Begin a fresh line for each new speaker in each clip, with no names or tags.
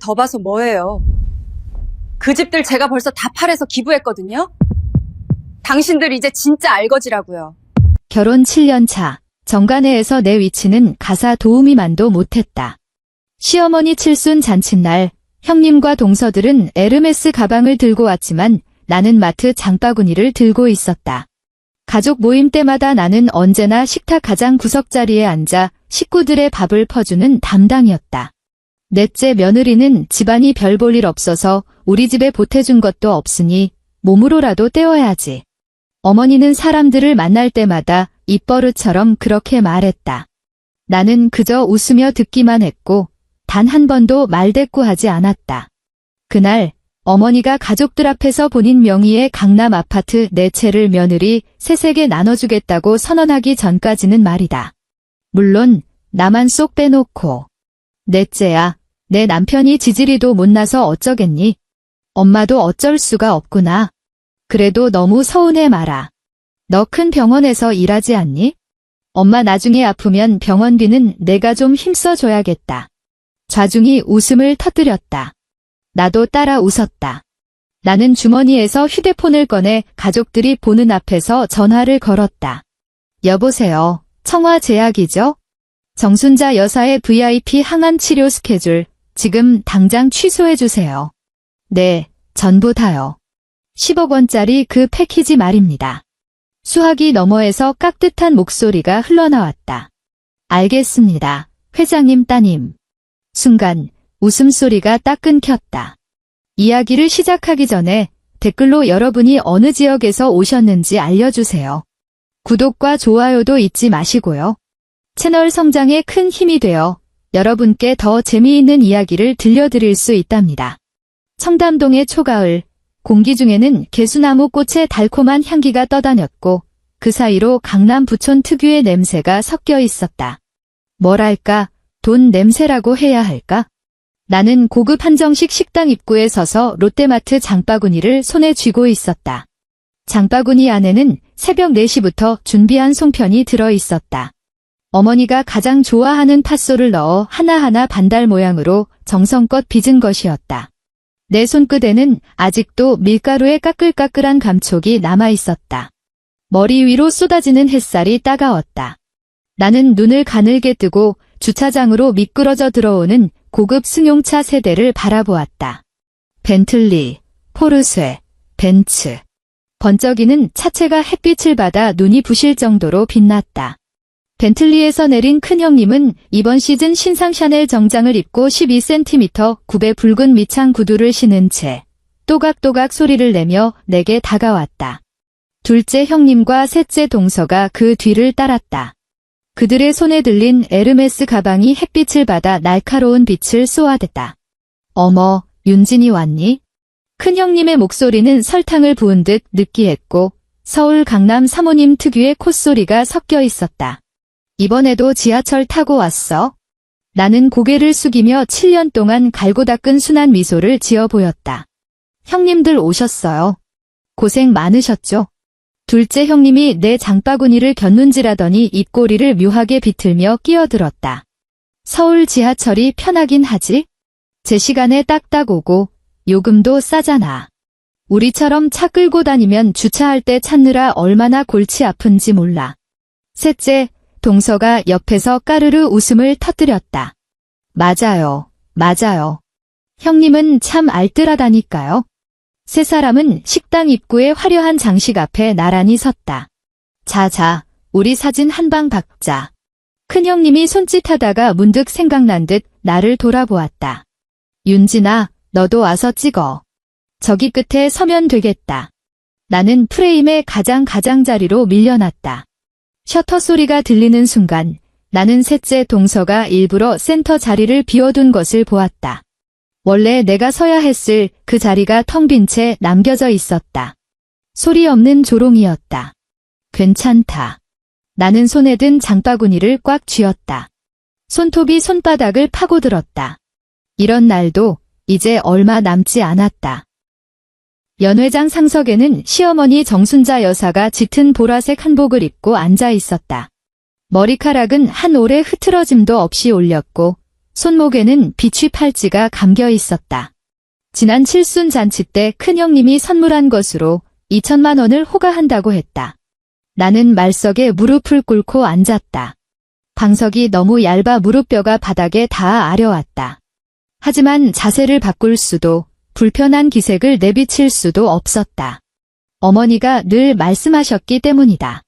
더 봐서 뭐해요? 그 집들 제가 벌써 다 팔아서 기부했거든요? 당신들 이제 진짜 알거지라고요.
결혼 7년 차, 정관회에서 내 위치는 가사 도우미만도 못했다. 시어머니 칠순 잔칫날, 형님과 동서들은 에르메스 가방을 들고 왔지만 나는 마트 장바구니를 들고 있었다. 가족 모임 때마다 나는 언제나 식탁 가장 구석자리에 앉아 식구들의 밥을 퍼주는 담당이었다. 넷째 며느리는 집안이 별 볼 일 없어서 우리 집에 보태준 것도 없으니 몸으로라도 때워야지. 어머니는 사람들을 만날 때마다 입버릇처럼 그렇게 말했다. 나는 그저 웃으며 듣기만 했고 단 한 번도 말대꾸하지 않았다. 그날 어머니가 가족들 앞에서 본인 명의의 강남 아파트 4채를 며느리 셋에게 나눠주겠다고 선언하기 전까지는 말이다. 물론 나만 쏙 빼놓고. 넷째야, 내 남편이 지지리도 못나서 어쩌겠니? 엄마도 어쩔 수가 없구나. 그래도 너무 서운해 마라. 너 큰 병원에서 일하지 않니? 엄마 나중에 아프면 병원비는 내가 좀 힘써줘야겠다. 좌중이 웃음을 터뜨렸다. 나도 따라 웃었다. 나는 주머니에서 휴대폰을 꺼내 가족들이 보는 앞에서 전화를 걸었다. 여보세요. 청와 제약이죠? 정순자 여사의 VIP 항암 치료 스케줄 지금 당장 취소해주세요. 네, 전부 다요. 10억 원짜리 그 패키지 말입니다. 수화기 너머에서 깍듯한 목소리가 흘러나왔다. 알겠습니다. 회장님 따님. 순간 웃음소리가 딱 끊겼다. 이야기를 시작하기 전에 댓글로 여러분이 어느 지역에서 오셨는지 알려주세요. 구독과 좋아요도 잊지 마시고요. 채널 성장에 큰 힘이 되어 여러분께 더 재미있는 이야기를 들려드릴 수 있답니다. 청담동의 초가을, 공기 중에는 개수나무 꽃의 달콤한 향기가 떠다녔고 그 사이로 강남 부촌 특유의 냄새가 섞여 있었다. 뭐랄까, 돈 냄새라고 해야 할까? 나는 고급 한정식 식당 입구에 서서 롯데마트 장바구니를 손에 쥐고 있었다. 장바구니 안에는 새벽 4시부터 준비한 송편이 들어 있었다. 어머니가 가장 좋아하는 팥소를 넣어 하나하나 반달 모양으로 정성껏 빚은 것이었다. 내 손끝에는 아직도 밀가루의 까끌까끌한 감촉이 남아있었다. 머리 위로 쏟아지는 햇살이 따가웠다. 나는 눈을 가늘게 뜨고 주차장으로 미끄러져 들어오는 고급 승용차 세대를 바라보았다. 벤틀리, 포르쉐, 벤츠. 번쩍이는 차체가 햇빛을 받아 눈이 부실 정도로 빛났다. 벤틀리에서 내린 큰형님은 이번 시즌 신상 샤넬 정장을 입고 12cm 굽의 붉은 밑창 구두를 신은 채 또각또각 소리를 내며 내게 다가왔다. 둘째 형님과 셋째 동서가 그 뒤를 따랐다. 그들의 손에 들린 에르메스 가방이 햇빛을 받아 날카로운 빛을 쏘아댔다. 어머, 윤진이 왔니? 큰형님의 목소리는 설탕을 부은 듯 느끼했고 서울 강남 사모님 특유의 콧소리가 섞여 있었다. 이번에도 지하철 타고 왔어? 나는 고개를 숙이며 7년 동안 갈고 닦은 순한 미소를 지어 보였다. 형님들 오셨어요. 고생 많으셨죠? 둘째 형님이 내 장바구니를 곁눈질하더니 입꼬리를 묘하게 비틀며 끼어들었다. 서울 지하철이 편하긴 하지? 제 시간에 딱딱 오고 요금도 싸잖아. 우리처럼 차 끌고 다니면 주차할 때 찾느라 얼마나 골치 아픈지 몰라. 셋째, 동서가 옆에서 까르르 웃음을 터뜨렸다. 맞아요, 맞아요. 형님은 참 알뜰하다니까요. 세 사람은 식당 입구의 화려한 장식 앞에 나란히 섰다. 자자, 우리 사진 한 방 박자. 큰형님이 손짓하다가 문득 생각난 듯 나를 돌아보았다. 윤진아, 너도 와서 찍어. 저기 끝에 서면 되겠다. 나는 프레임의 가장자리로 밀려났다. 셔터 소리가 들리는 순간 나는 셋째 동서가 일부러 센터 자리를 비워둔 것을 보았다. 원래 내가 서야 했을 그 자리가 텅 빈 채 남겨져 있었다. 소리 없는 조롱이었다. 괜찮다. 나는 손에 든 장바구니를 꽉 쥐었다. 손톱이 손바닥을 파고들었다. 이런 날도 이제 얼마 남지 않았다. 연회장 상석에는 시어머니 정순자 여사가 짙은 보라색 한복을 입고 앉아 있었다. 머리카락은 한 올의 흐트러짐도 없이 올렸고 손목에는 비취 팔찌가 감겨 있었다. 지난 칠순 잔치 때 큰형님이 선물한 것으로 2천만 원을 호가한다고 했다. 나는 말석에 무릎을 꿇고 앉았다. 방석이 너무 얇아 무릎뼈가 바닥에 닿아 아려왔다. 하지만 자세를 바꿀 수도, 불편한 기색을 내비칠 수도 없었다. 어머니가 늘 말씀하셨기 때문이다.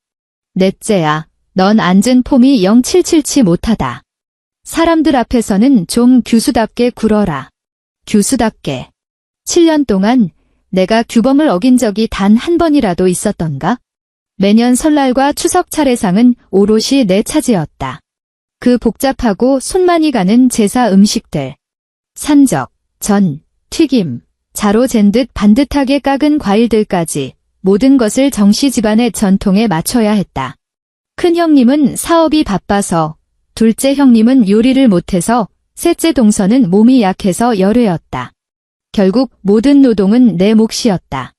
넷째야, 넌 앉은 폼이 영 칠칠치 못하다. 사람들 앞에서는 좀 교수답게 굴어라. 교수답게. 7년 동안 내가 규범을 어긴 적이 단 한 번이라도 있었던가? 매년 설날과 추석 차례상은 오롯이 내 차지였다. 그 복잡하고 손 많이 가는 제사 음식들. 산적, 전, 튀김, 자로 잰 듯 반듯하게 깎은 과일들까지 모든 것을 정씨 집안의 전통에 맞춰야 했다. 큰 형님은 사업이 바빠서, 둘째 형님은 요리를 못해서, 셋째 동서는 몸이 약해서 열외였다. 결국 모든 노동은 내 몫이었다.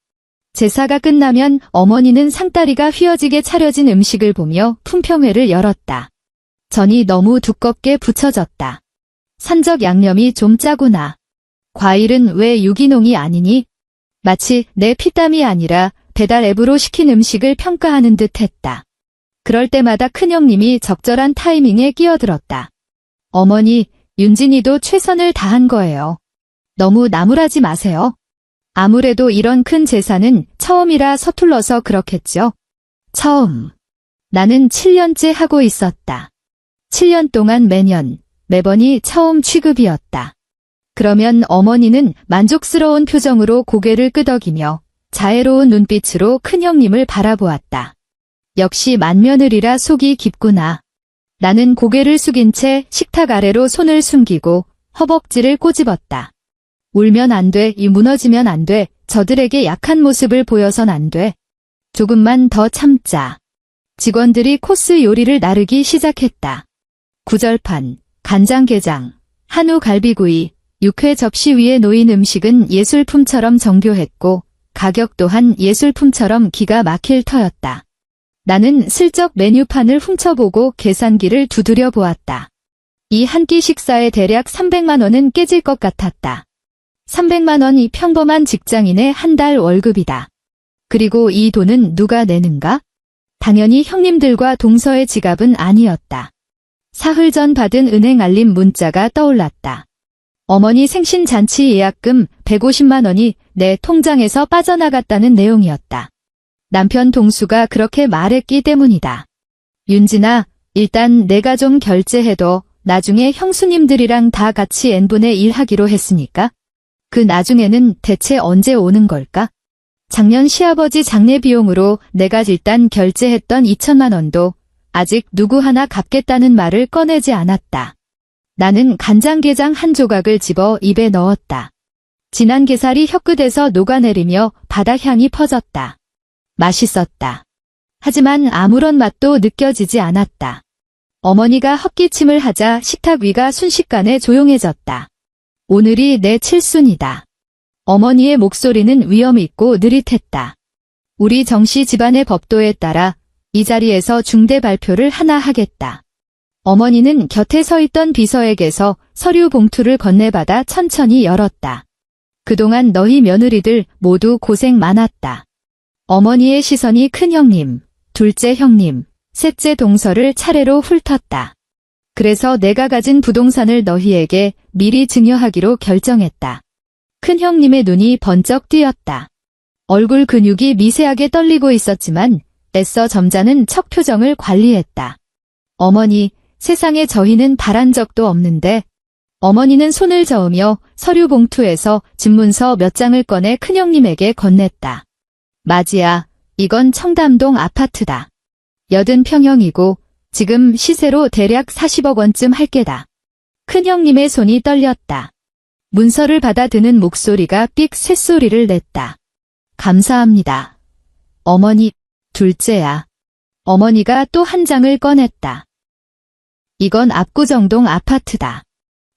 제사가 끝나면 어머니는 상다리가 휘어지게 차려진 음식을 보며 품평회를 열었다. 전이 너무 두껍게 부쳐졌다. 산적 양념이 좀 짜구나. 과일은 왜 유기농이 아니니? 마치 내 피땀이 아니라 배달 앱으로 시킨 음식을 평가하는 듯 했다. 그럴 때마다 큰형님이 적절한 타이밍에 끼어들었다. 어머니, 윤진이도 최선을 다한 거예요. 너무 나무라지 마세요. 아무래도 이런 큰 제사는 처음이라 서툴러서 그렇겠죠. 처음. 나는 7년째 하고 있었다. 7년 동안 매번이 처음 취급이었다. 그러면 어머니는 만족스러운 표정으로 고개를 끄덕이며 자애로운 눈빛으로 큰형님을 바라보았다. 역시 맏며느리라 속이 깊구나. 나는 고개를 숙인 채 식탁 아래로 손을 숨기고 허벅지를 꼬집었다. 울면 안 돼, 무너지면 안 돼, 저들에게 약한 모습을 보여선 안 돼. 조금만 더 참자. 직원들이 코스 요리를 나르기 시작했다. 구절판, 간장게장, 한우 갈비구이, 육회 접시 위에 놓인 음식은 예술품처럼 정교했고 가격 또한 예술품처럼 기가 막힐 터였다. 나는 슬쩍 메뉴판을 훔쳐보고 계산기를 두드려 보았다. 이 한 끼 식사에 대략 300만 원은 깨질 것 같았다. 300만 원이 평범한 직장인의 한 달 월급이다. 그리고 이 돈은 누가 내는가? 당연히 형님들과 동서의 지갑은 아니었다. 사흘 전 받은 은행 알림 문자가 떠올랐다. 어머니 생신 잔치 예약금 150만 원이 내 통장에서 빠져나갔다는 내용이었다. 남편 동수가 그렇게 말했기 때문이다. 윤진아, 일단 내가 좀 결제해도 나중에 형수님들이랑 다 같이 n분의 1 하기로 했으니까. 그 나중에는 대체 언제 오는 걸까? 작년 시아버지 장례 비용으로 내가 일단 결제했던 2천만 원도 아직 누구 하나 갚겠다는 말을 꺼내지 않았다. 나는 간장게장 한 조각을 집어 입에 넣었다. 진한 게살이 혀끝에서 녹아내리며 바다향이 퍼졌다. 맛있었다. 하지만 아무런 맛도 느껴지지 않았다. 어머니가 헛기침을 하자 식탁 위가 순식간에 조용해졌다. 오늘이 내 칠순이다. 어머니의 목소리는 위험 있고 느릿했다. 우리 정씨 집안의 법도에 따라 이 자리에서 중대 발표를 하나 하겠다. 어머니는 곁에 서 있던 비서에게서 서류 봉투를 건네받아 천천히 열었다. 그동안 너희 며느리들 모두 고생 많았다. 어머니의 시선이 큰형님, 둘째 형님, 셋째 동서를 차례로 훑었다. 그래서 내가 가진 부동산을 너희에게 미리 증여하기로 결정했다. 큰형님의 눈이 번쩍 띄었다. 얼굴 근육이 미세하게 떨리고 있었지만 애써 점잖은 척 표정을 관리했다. 어머니, 세상에 저희는 바란 적도 없는데. 어머니는 손을 저으며 서류 봉투에서 집문서 몇 장을 꺼내 큰형님에게 건넸다. 마지야, 이건 청담동 아파트다. 80평형이고 지금 시세로 대략 40억 원쯤 할 게다. 큰형님의 손이 떨렸다. 문서를 받아드는 목소리가 삑 쇳소리를 냈다. 감사합니다. 어머니, 둘째야. 어머니가 또 한 장을 꺼냈다. 이건 압구정동 아파트다.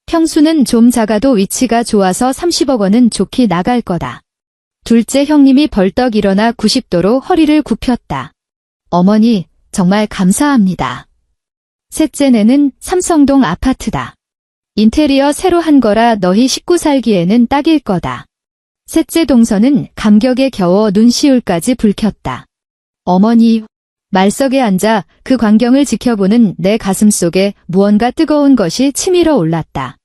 평수는 좀 작아도 위치가 좋아서 30억 원은 좋게 나갈 거다. 둘째 형님이 벌떡 일어나 90도로 허리를 굽혔다. 어머니, 정말 감사합니다. 셋째네는 삼성동 아파트다. 인테리어 새로 한 거라 너희 식구 살기에는 딱일 거다. 셋째 동서는 감격에 겨워 눈시울까지 붉혔다. 어머니, 말석에 앉아 그 광경을 지켜보는 내 가슴 속에 무언가 뜨거운 것이 치밀어 올랐다.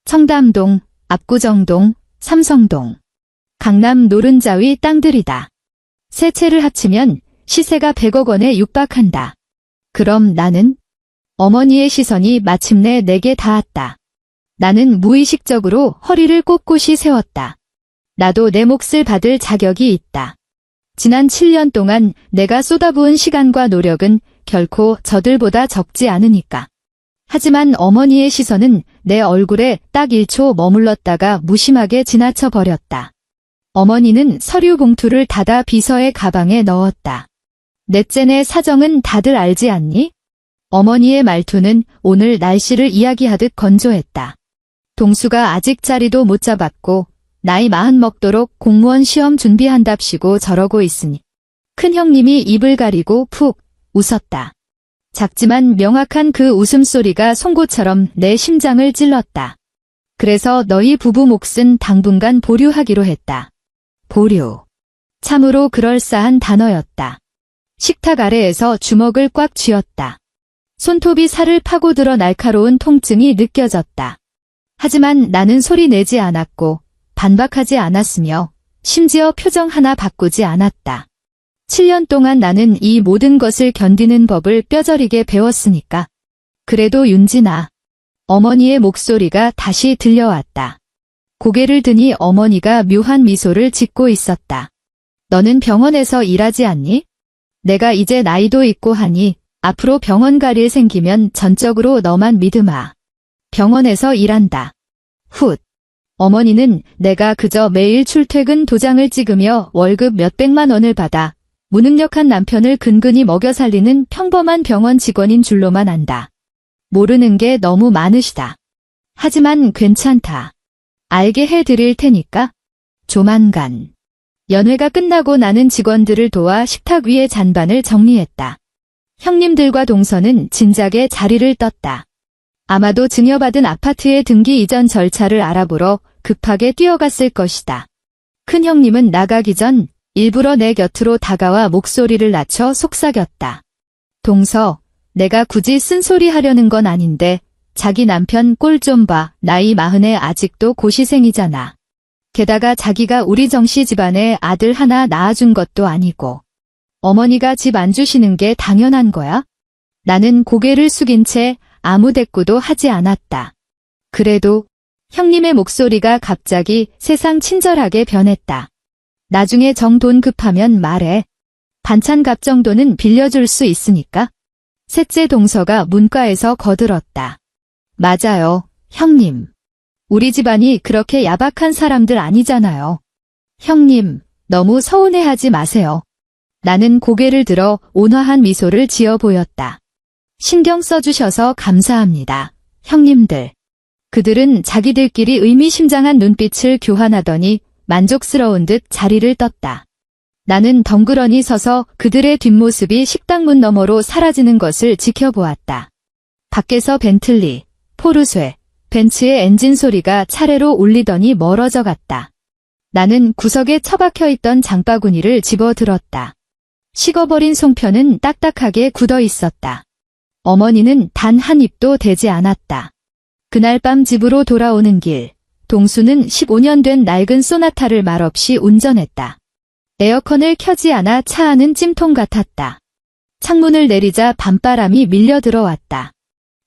청담동, 압구정동, 삼성동, 강남 노른자위 땅들이다. 세 채를 합치면 시세가 100억 원에 육박한다. 그럼 나는? 어머니의 시선이 마침내 내게 닿았다. 나는 무의식적으로 허리를 꼿꼿이 세웠다. 나도 내 몫을 받을 자격이 있다. 지난 7년 동안 내가 쏟아부은 시간과 노력은 결코 저들보다 적지 않으니까. 하지만 어머니의 시선은 내 얼굴에 딱 1초 머물렀다가 무심하게 지나쳐 버렸다. 어머니는 서류 봉투를 닫아 비서의 가방에 넣었다. 넷째 내 사정은 다들 알지 않니? 어머니의 말투는 오늘 날씨를 이야기하듯 건조했다. 동수가 아직 자리도 못 잡았고 나이 40 먹도록 공무원 시험 준비한답시고 저러고 있으니. 큰형님이 입을 가리고 푹 웃었다. 작지만 명확한 그 웃음소리가 송곳처럼 내 심장을 찔렀다. 그래서 너희 부부 몫은 당분간 보류하기로 했다. 보류. 참으로 그럴싸한 단어였다. 식탁 아래에서 주먹을 꽉 쥐었다. 손톱이 살을 파고들어 날카로운 통증이 느껴졌다. 하지만 나는 소리 내지 않았고 반박하지 않았으며 심지어 표정 하나 바꾸지 않았다. 7년 동안 나는 이 모든 것을 견디는 법을 뼈저리게 배웠으니까. 그래도 윤진아. 어머니의 목소리가 다시 들려왔다. 고개를 드니 어머니가 묘한 미소를 짓고 있었다. 너는 병원에서 일하지 않니? 내가 이제 나이도 있고 하니 앞으로 병원 갈 일 생기면 전적으로 너만 믿으마. 병원에서 일한다. 훗. 어머니는 내가 그저 매일 출퇴근 도장을 찍으며 월급 몇백만 원을 받아 무능력한 남편을 근근히 먹여 살리는 평범한 병원 직원인 줄로만 안다. 모르는 게 너무 많으시다. 하지만 괜찮다. 알게 해드릴 테니까. 조만간. 연회가 끝나고 나는 직원들을 도와 식탁 위의 잔반을 정리했다. 형님들과 동서는 진작에 자리를 떴다. 아마도 증여받은 아파트의 등기 이전 절차를 알아보러 급하게 뛰어갔을 것이다. 큰형님은 나가기 전 일부러 내 곁으로 다가와 목소리를 낮춰 속삭였다. 동서, 내가 굳이 쓴소리 하려는 건 아닌데 자기 남편 꼴 좀 봐. 나이 40에 아직도 고시생이잖아. 게다가 자기가 우리 정씨 집안에 아들 하나 낳아준 것도 아니고 어머니가 집 안 주시는 게 당연한 거야? 나는 고개를 숙인 채 아무 대꾸도 하지 않았다. 그래도 형님의 목소리가 갑자기 세상 친절하게 변했다. 나중에 정 돈 급하면 말해. 반찬값 정도는 빌려줄 수 있으니까. 셋째 동서가 문과에서 거들었다. 맞아요, 형님. 우리 집안이 그렇게 야박한 사람들 아니잖아요. 형님, 너무 서운해하지 마세요. 나는 고개를 들어 온화한 미소를 지어 보였다. 신경 써주셔서 감사합니다, 형님들. 그들은 자기들끼리 의미심장한 눈빛을 교환하더니 만족스러운 듯 자리를 떴다. 나는 덩그러니 서서 그들의 뒷모습이 식당 문 너머로 사라지는 것을 지켜보았다. 밖에서 벤틀리, 포르쉐, 벤츠의 엔진 소리가 차례로 울리더니 멀어져 갔다. 나는 구석에 처박혀 있던 장바구니를 집어들었다. 식어버린 송편은 딱딱하게 굳어 있었다. 어머니는 단 한 입도 대지 않았다. 그날 밤 집으로 돌아오는 길, 동수는 15년 된 낡은 소나타를 말없이 운전했다. 에어컨을 켜지 않아 차 안은 찜통 같았다. 창문을 내리자 밤바람이 밀려 들어왔다.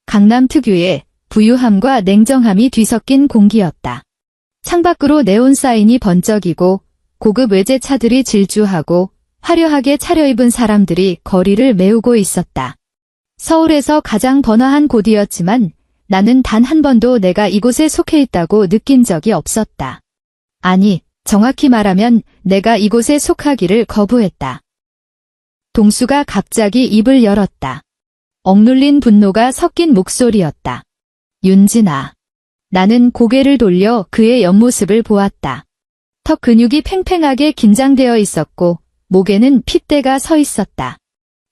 강남 특유의 부유함과 냉정함이 뒤섞인 공기였다. 창밖으로 네온 사인이 번쩍이고 고급 외제차들이 질주하고 화려하게 차려입은 사람들이 거리를 메우고 있었다. 서울에서 가장 번화한 곳이었지만 나는 단 한 번도 내가 이곳에 속해 있다고 느낀 적이 없었다. 아니, 정확히 말하면 내가 이곳에 속하기를 거부했다. 동수가 갑자기 입을 열었다. 억눌린 분노가 섞인 목소리였다. 윤진아. 나는 고개를 돌려 그의 옆모습을 보았다. 턱 근육이 팽팽하게 긴장되어 있었고 목에는 핏대가 서 있었다.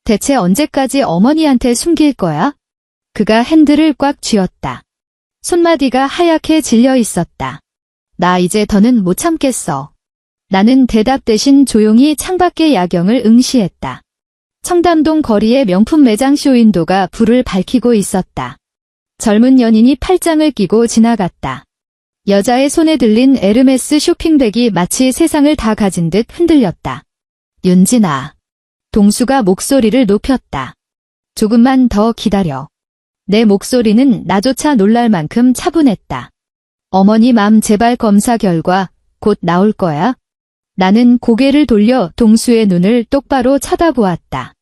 대체 언제까지 어머니한테 숨길 거야? 그가 핸들을 꽉 쥐었다. 손마디가 하얗게 질려 있었다. 나 이제 더는 못 참겠어. 나는 대답 대신 조용히 창밖의 야경을 응시했다. 청담동 거리의 명품 매장 쇼윈도가 불을 밝히고 있었다. 젊은 연인이 팔짱을 끼고 지나갔다. 여자의 손에 들린 에르메스 쇼핑백이 마치 세상을 다 가진 듯 흔들렸다. 윤진아. 동수가 목소리를 높였다. 조금만 더 기다려. 내 목소리는 나조차 놀랄 만큼 차분했다. 어머니 맘 재발 검사 결과 곧 나올 거야. 나는 고개를 돌려 동수의 눈을 똑바로 쳐다보았다.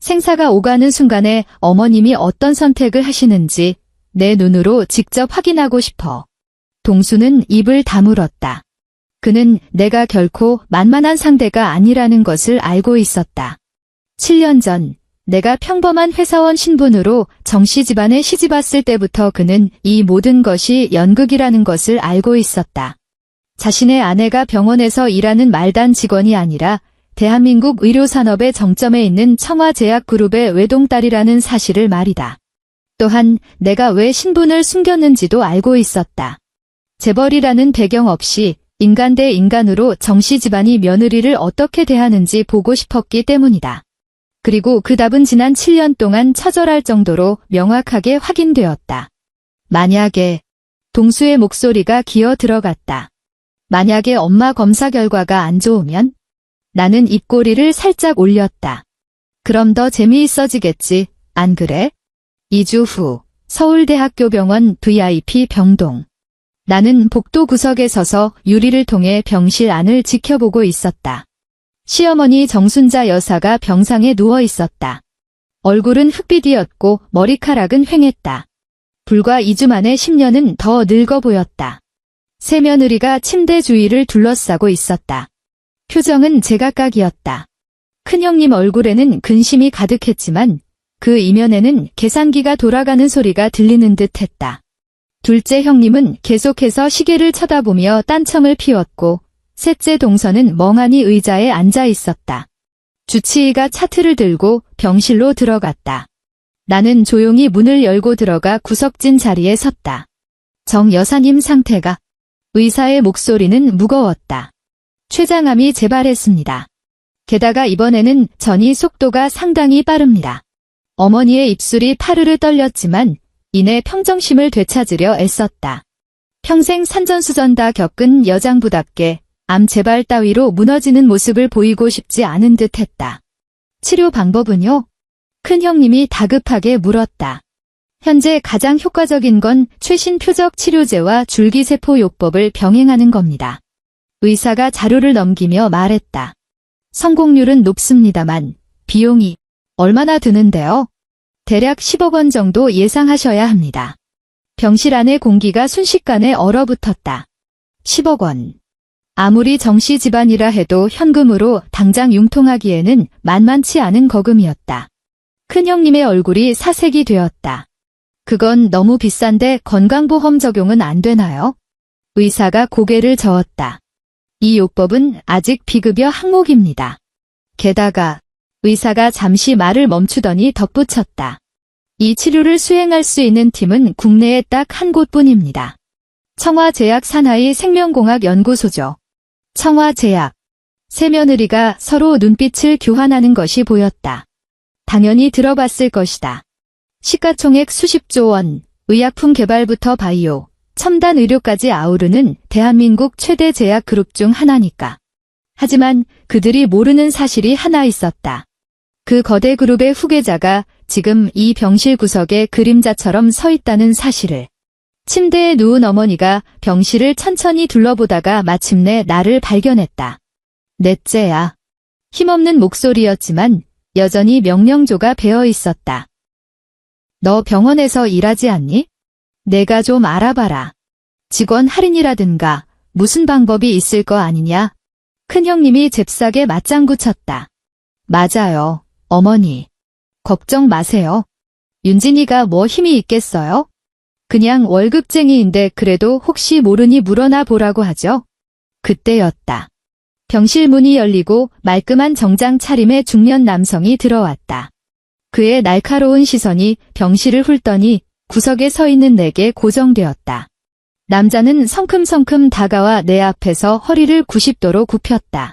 생사가 오가는 순간에 어머님이 어떤 선택을 하시는지 내 눈으로 직접 확인하고 싶어. 동수는 입을 다물었다. 그는 내가 결코 만만한 상대가 아니라는 것을 알고 있었다. 7년 전 내가 평범한 회사원 신분으로 정씨 집안에 시집왔을 때부터 그는 이 모든 것이 연극이라는 것을 알고 있었다. 자신의 아내가 병원에서 일하는 말단 직원이 아니라 대한민국 의료산업의 정점에 있는 청와제약그룹의 외동딸이라는 사실을 말이다. 또한 내가 왜 신분을 숨겼는지도 알고 있었다. 재벌이라는 배경 없이 인간 대 인간으로 정씨 집안이 며느리를 어떻게 대하는지 보고 싶었기 때문이다. 그리고 그 답은 지난 7년 동안 처절할 정도로 명확하게 확인되었다. 만약에 동수의 목소리가 기어 들어갔다. 만약에 엄마 검사 결과가 안 좋으면? 나는 입꼬리를 살짝 올렸다. 그럼 더 재미있어지겠지, 안 그래? 2주 후 서울대학교 병원 VIP 병동. 나는 복도 구석에 서서 유리를 통해 병실 안을 지켜보고 있었다. 시어머니 정순자 여사가 병상에 누워 있었다. 얼굴은 흑빛이었고 머리카락은 휑했다. 불과 2주 만에 10년은 더 늙어 보였다. 새 며느리가 침대 주위를 둘러싸고 있었다. 표정은 제각각이었다. 큰형님 얼굴에는 근심이 가득했지만 그 이면에는 계산기가 돌아가는 소리가 들리는 듯했다. 둘째 형님은 계속해서 시계를 쳐다보며 딴청을 피웠고 셋째 동서는 멍하니 의자에 앉아 있었다. 주치의가 차트를 들고 병실로 들어갔다. 나는 조용히 문을 열고 들어가 구석진 자리에 섰다. 정 여사님 상태가. 의사의 목소리는 무거웠다. 췌장암이 재발했습니다. 게다가 이번에는 전이 속도가 상당히 빠릅니다. 어머니의 입술이 파르르 떨렸지만 이내 평정심을 되찾으려 애썼다. 평생 산전수전 다 겪은 여장부답게 암 재발 따위로 무너지는 모습을 보이고 싶지 않은 듯했다. 치료 방법은요? 큰형님이 다급하게 물었다. 현재 가장 효과적인 건 최신 표적 치료제와 줄기세포요법을 병행하는 겁니다. 의사가 자료를 넘기며 말했다. 성공률은 높습니다만 비용이 얼마나 드는데요? 대략 10억 원 정도 예상하셔야 합니다. 병실 안의 공기가 순식간에 얼어붙었다. 10억 원. 아무리 정씨 집안이라 해도 현금으로 당장 융통하기에는 만만치 않은 거금이었다. 큰형님의 얼굴이 사색이 되었다. 그건 너무 비싼데 건강보험 적용은 안 되나요? 의사가 고개를 저었다. 이 요법은 아직 비급여 항목입니다. 게다가 의사가 잠시 말을 멈추더니 덧붙였다. 이 치료를 수행할 수 있는 팀은 국내에 딱 한 곳뿐입니다. 청와제약 산하의 생명공학연구소죠. 청와제약. 새 며느리가 서로 눈빛을 교환하는 것이 보였다. 당연히 들어봤을 것이다. 시가총액 수십조 원, 의약품 개발부터 바이오, 첨단 의료까지 아우르는 대한민국 최대 제약 그룹 중 하나니까. 하지만 그들이 모르는 사실이 하나 있었다. 그 거대 그룹의 후계자가 지금 이 병실 구석에 그림자처럼 서 있다는 사실을. 침대에 누운 어머니가 병실을 천천히 둘러보다가 마침내 나를 발견했다. 넷째야. 힘없는 목소리였지만 여전히 명령조가 배어 있었다. 너 병원에서 일하지 않니? 내가 좀 알아봐라. 직원 할인이라든가 무슨 방법이 있을 거 아니냐? 큰형님이 잽싸게 맞장구 쳤다. 맞아요, 어머니. 걱정 마세요. 윤진이가 뭐 힘이 있겠어요? 그냥 월급쟁이인데 그래도 혹시 모르니 물어나 보라고 하죠. 그때였다. 병실 문이 열리고 말끔한 정장 차림의 중년 남성이 들어왔다. 그의 날카로운 시선이 병실을 훑더니 구석에 서 있는 내게 고정되었다. 남자는 성큼성큼 다가와 내 앞에서 허리를 90도로 굽혔다.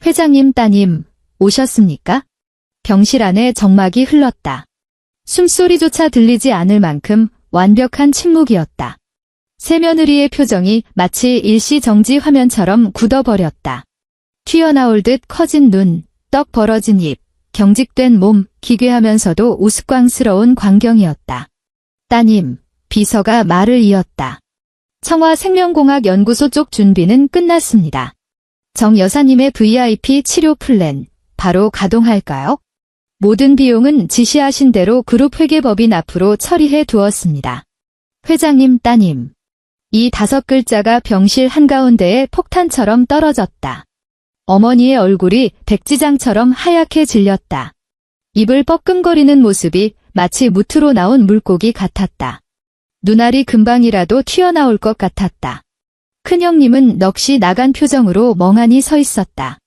회장님 따님, 오셨습니까? 병실 안에 정막이 흘렀다. 숨소리조차 들리지 않을 만큼 완벽한 침묵이었다. 새며느리의 표정이 마치 일시정지 화면처럼 굳어버렸다. 튀어나올 듯 커진 눈, 떡 벌어진 입, 경직된 몸, 기괴하면서도 우스꽝스러운 광경이었다. 따님, 비서가 말을 이었다. 청와생명공학연구소 쪽 준비는 끝났습니다. 정 여사님의 VIP 치료 플랜, 바로 가동할까요? 모든 비용은 지시하신 대로 그룹 회계법인 앞으로 처리해 두었습니다. 회장님 따님. 이 5글자가 병실 한가운데에 폭탄처럼 떨어졌다. 어머니의 얼굴이 백지장처럼 하얗게 질렸다. 입을 뻐끔거리는 모습이 마치 무트로 나온 물고기 같았다. 눈알이 금방이라도 튀어나올 것 같았다. 큰형님은 넋이 나간 표정으로 멍하니 서 있었다.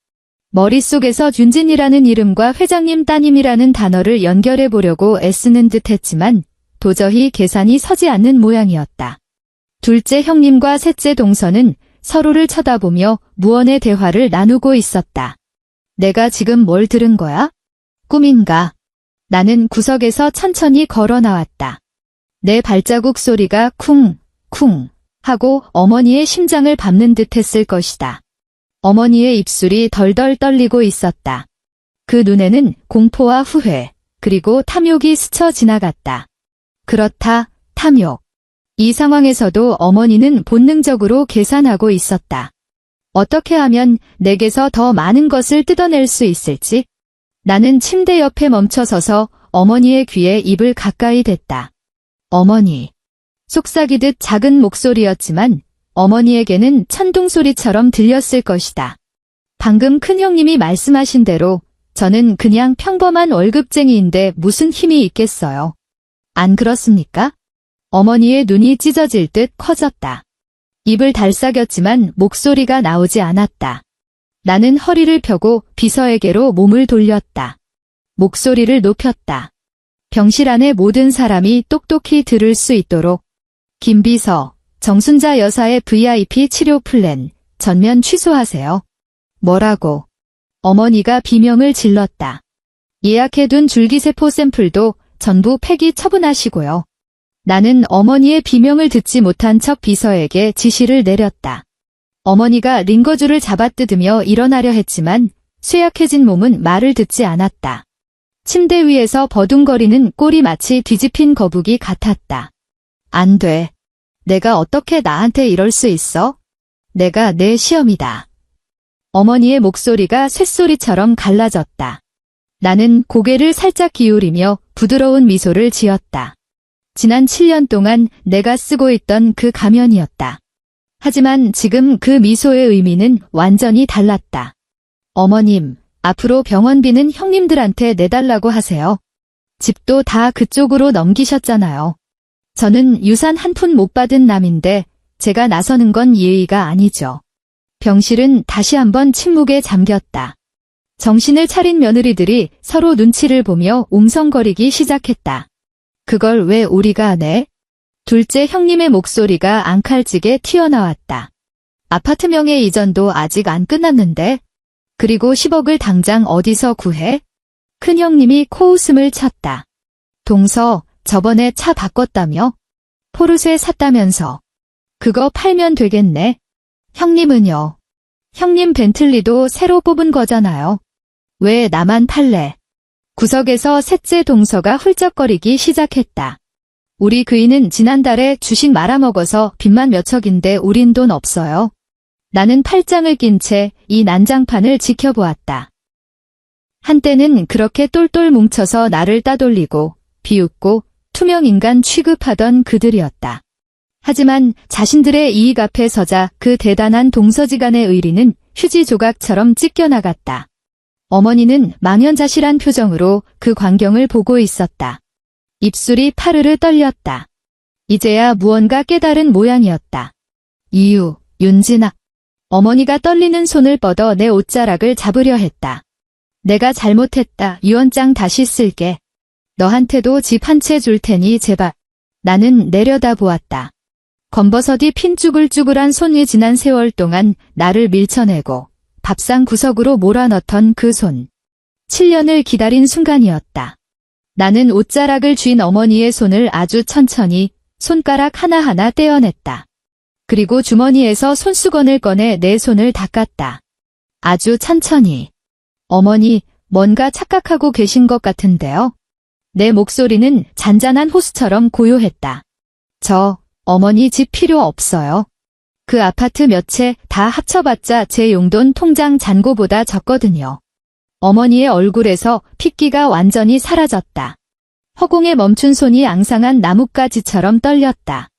머릿속에서 윤진이라는 이름과 회장님 따님이라는 단어를 연결해 보려고 애쓰는 듯 했지만 도저히 계산이 서지 않는 모양이었다. 둘째 형님과 셋째 동서는 서로를 쳐다보며 무언의 대화를 나누고 있었다. 내가 지금 뭘 들은 거야? 꿈인가? 나는 구석에서 천천히 걸어 나왔다. 내 발자국 소리가 쿵, 쿵 하고 어머니의 심장을 밟는 듯 했을 것이다. 어머니의 입술이 덜덜 떨리고 있었다. 그 눈에는 공포와 후회, 그리고 탐욕이 스쳐 지나갔다. 그렇다, 탐욕. 이 상황에서도 어머니는 본능적으로 계산하고 있었다. 어떻게 하면 내게서 더 많은 것을 뜯어낼 수 있을지? 나는 침대 옆에 멈춰서서 어머니의 귀에 입을 가까이 댔다. 어머니. 속삭이듯 작은 목소리였지만 어머니에게는 천둥소리처럼 들렸을 것이다. 방금 큰형님이 말씀하신 대로 저는 그냥 평범한 월급쟁이인데 무슨 힘이 있겠어요. 안 그렇습니까? 어머니의 눈이 찢어질 듯 커졌다. 입을 달싹였지만 목소리가 나오지 않았다. 나는 허리를 펴고 비서에게로 몸을 돌렸다. 목소리를 높였다. 병실 안의 모든 사람이 똑똑히 들을 수 있도록. 김 비서, 정순자 여사의 VIP 치료 플랜 전면 취소하세요. 뭐라고? 어머니가 비명을 질렀다. 예약해둔 줄기세포 샘플도 전부 폐기 처분하시고요. 나는 어머니의 비명을 듣지 못한 척 비서에게 지시를 내렸다. 어머니가 링거줄을 잡아뜯으며 일어나려 했지만 쇠약해진 몸은 말을 듣지 않았다. 침대 위에서 버둥거리는 꼴이 마치 뒤집힌 거북이 같았다. 안 돼. 내가 어떻게 나한테 이럴 수 있어? 내가 내 시험이다. 어머니의 목소리가 쇳소리처럼 갈라졌다. 나는 고개를 살짝 기울이며 부드러운 미소를 지었다. 지난 7년 동안 내가 쓰고 있던 그 가면이었다. 하지만 지금 그 미소의 의미는 완전히 달랐다. 어머님, 앞으로 병원비는 형님들한테 내달라고 하세요. 집도 다 그쪽으로 넘기셨잖아요. 저는 유산 한 푼 못 받은 남인데 제가 나서는 건 예의가 아니죠. 병실은 다시 한번 침묵에 잠겼다. 정신을 차린 며느리들이 서로 눈치를 보며 웅성거리기 시작했다. 그걸 왜 우리가 내? 둘째 형님의 목소리가 앙칼지게 튀어나왔다. 아파트 명의 이전도 아직 안 끝났는데? 그리고 10억을 당장 어디서 구해? 큰형님이 코웃음을 쳤다. 동서, 저번에 차 바꿨다며? 포르쉐 샀다면서. 그거 팔면 되겠네. 형님은요? 형님 벤틀리도 새로 뽑은 거잖아요. 왜 나만 팔래? 구석에서 셋째 동서가 훌쩍거리기 시작했다. 우리 그이는 지난달에 주식 말아먹어서 빚만 몇 척인데 우린 돈 없어요. 나는 팔짱을 낀 채 이 난장판을 지켜보았다. 한때는 그렇게 똘똘 뭉쳐서 나를 따돌리고 비웃고 투명인간 취급하던 그들이었다. 하지만 자신들의 이익 앞에 서자 그 대단한 동서지간의 의리는 휴지 조각처럼 찢겨나갔다. 어머니는 망연자실한 표정으로 그 광경을 보고 있었다. 입술이 파르르 떨렸다. 이제야 무언가 깨달은 모양이었다. 이유, 윤진아. 어머니가 떨리는 손을 뻗어 내 옷자락을 잡으려 했다. 내가 잘못했다. 유언장 다시 쓸게. 너한테도 집 한 채 줄 테니 제발. 나는 내려다보았다. 검버섯이 핀 쭈글쭈글한 손이 지난 세월 동안 나를 밀쳐내고 밥상 구석으로 몰아넣던 그 손. 7년을 기다린 순간이었다. 나는 옷자락을 쥔 어머니의 손을 아주 천천히 손가락 하나하나 떼어냈다. 그리고 주머니에서 손수건을 꺼내 내 손을 닦았다. 아주 천천히. 어머니, 뭔가 착각하고 계신 것 같은데요? 내 목소리는 잔잔한 호수처럼 고요했다. 어머니 집 필요 없어요. 그 아파트 몇 채 다 합쳐봤자 제 용돈 통장 잔고보다 적거든요. 어머니의 얼굴에서 핏기가 완전히 사라졌다. 허공에 멈춘 손이 앙상한 나뭇가지처럼 떨렸다.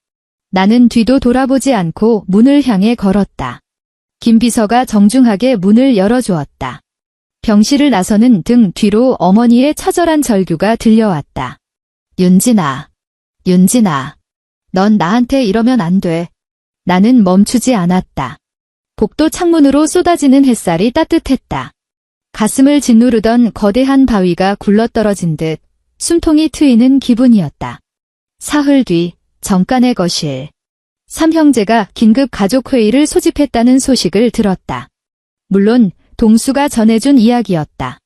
나는 뒤도 돌아보지 않고 문을 향해 걸었다. 김 비서가 정중하게 문을 열어주었다. 병실을 나서는 등 뒤로 어머니의 처절한 절규가 들려왔다. 윤진아, 넌 나한테 이러면 안 돼. 나는 멈추지 않았다. 복도 창문으로 쏟아지는 햇살이 따뜻했다. 가슴을 짓누르던 거대한 바위가 굴러떨어진 듯 숨통이 트이는 기분이었다. 사흘 뒤 정간의 거실. 삼형제가 긴급 가족회의를 소집했다는 소식을 들었다. 물론 동수가 전해준 이야기였다.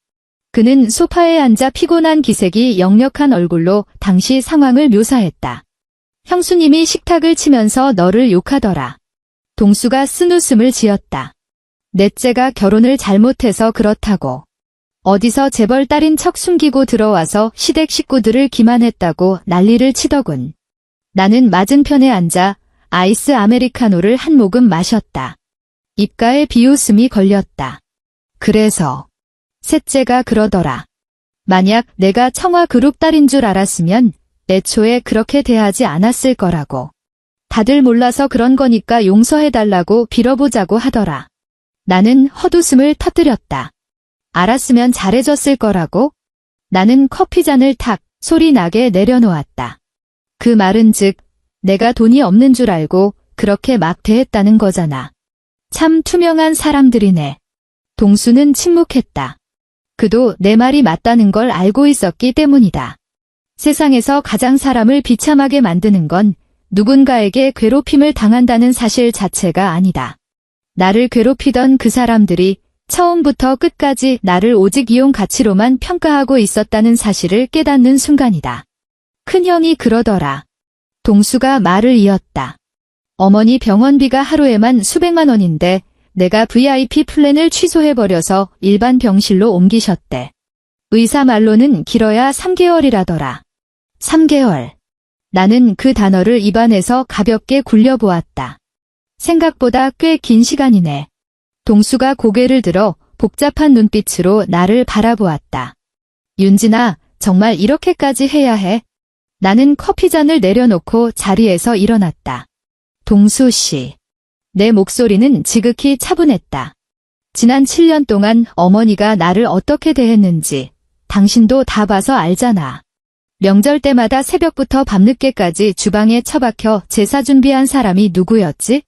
그는 소파에 앉아 피곤한 기색이 역력한 얼굴로 당시 상황을 묘사했다. 형수님이 식탁을 치면서 너를 욕하더라. 동수가 쓴웃음을 지었다. 넷째가 결혼을 잘못해서 그렇다고. 어디서 재벌 딸인 척 숨기고 들어와서 시댁 식구들을 기만했다고 난리를 치더군. 나는 맞은편에 앉아 아이스 아메리카노를 한 모금 마셨다. 입가에 비웃음이 걸렸다. 그래서 셋째가 그러더라. 만약 내가 청와그룹 딸인 줄 알았으면 애초에 그렇게 대하지 않았을 거라고. 다들 몰라서 그런 거니까 용서해달라고 빌어보자고 하더라. 나는 헛웃음을 터뜨렸다. 알았으면 잘해줬을 거라고? 나는 커피잔을 탁 소리 나게 내려놓았다. 그 말은 즉 내가 돈이 없는 줄 알고 그렇게 막 대했다는 거잖아. 참 투명한 사람들이네. 동수는 침묵했다. 그도 내 말이 맞다는 걸 알고 있었기 때문이다. 세상에서 가장 사람을 비참하게 만드는 건 누군가에게 괴롭힘을 당한다는 사실 자체가 아니다. 나를 괴롭히던 그 사람들이 처음부터 끝까지 나를 오직 이용 가치로만 평가하고 있었다는 사실을 깨닫는 순간이다. 큰형이 그러더라. 동수가 말을 이었다. 어머니 병원비가 하루에만 수백만 원인데 내가 VIP 플랜을 취소해버려서 일반 병실로 옮기셨대. 의사 말로는 길어야 3개월이라더라. 3개월. 나는 그 단어를 입안에서 가볍게 굴려보았다. 생각보다 꽤 긴 시간이네. 동수가 고개를 들어 복잡한 눈빛으로 나를 바라보았다. 윤진아, 정말 이렇게까지 해야 해? 나는 커피잔을 내려놓고 자리에서 일어났다. 동수 씨. 내 목소리는 지극히 차분했다. 지난 7년 동안 어머니가 나를 어떻게 대했는지 당신도 다 봐서 알잖아. 명절 때마다 새벽부터 밤늦게까지 주방에 처박혀 제사 준비한 사람이 누구였지?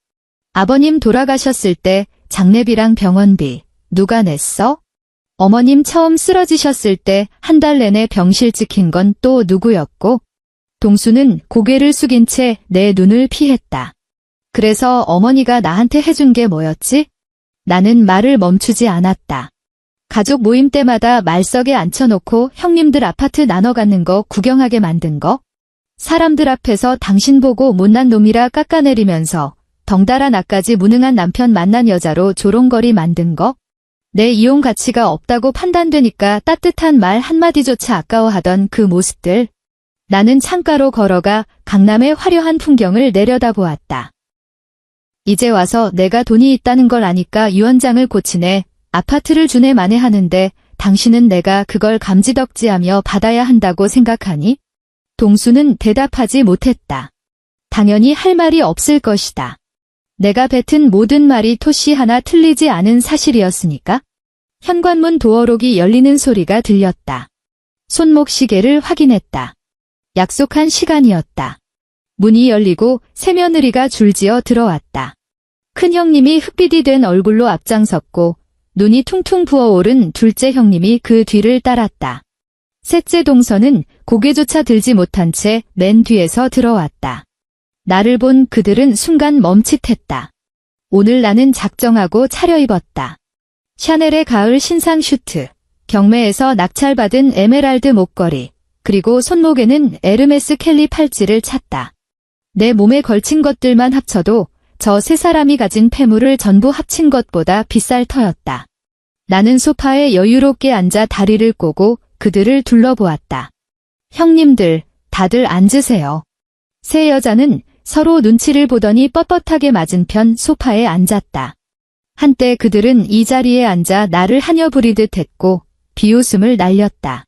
아버님 돌아가셨을 때 장례비랑 병원비 누가 냈어? 어머님 처음 쓰러지셨을 때 한 달 내내 병실 지킨 건 또 누구였고? 동수는 고개를 숙인 채 내 눈을 피했다. 그래서 어머니가 나한테 해준 게 뭐였지? 나는 말을 멈추지 않았다. 가족 모임 때마다 말석에 앉혀놓고 형님들 아파트 나눠 갖는 거 구경하게 만든 거? 사람들 앞에서 당신 보고 못난 놈이라 깎아내리면서 덩달아 나까지 무능한 남편 만난 여자로 조롱거리 만든 거? 내 이용 가치가 없다고 판단되니까 따뜻한 말 한마디조차 아까워하던 그 모습들. 나는 창가로 걸어가 강남의 화려한 풍경을 내려다보았다. 이제 와서 내가 돈이 있다는 걸 아니까 유언장을 고치네. 아파트를 주네 만회하는데 당신은 내가 그걸 감지덕지하며 받아야 한다고 생각하니? 동수는 대답하지 못했다. 당연히 할 말이 없을 것이다. 내가 뱉은 모든 말이 토시 하나 틀리지 않은 사실이었으니까. 현관문 도어록이 열리는 소리가 들렸다. 손목 시계를 확인했다. 약속한 시간이었다. 문이 열리고 새며느리가 줄지어 들어왔다. 큰형님이 흑빛이 된 얼굴로 앞장섰고 눈이 퉁퉁 부어오른 둘째 형님이 그 뒤를 따랐다. 셋째 동서는 고개조차 들지 못한 채 맨 뒤에서 들어왔다. 나를 본 그들은 순간 멈칫했다. 오늘 나는 작정하고 차려입었다. 샤넬의 가을 신상 슈트, 경매에서 낙찰받은 에메랄드 목걸이, 그리고 손목에는 에르메스 켈리 팔찌를 찼다. 내 몸에 걸친 것들만 합쳐도 저 세 사람이 가진 패물을 전부 합친 것보다 비쌀 터였다. 나는 소파에 여유롭게 앉아 다리를 꼬고 그들을 둘러보았다. 형님들, 다들 앉으세요. 세 여자는 서로 눈치를 보더니 뻣뻣하게 맞은편 소파에 앉았다. 한때 그들은 이 자리에 앉아 나를 하녀 부리듯 했고 비웃음을 날렸다.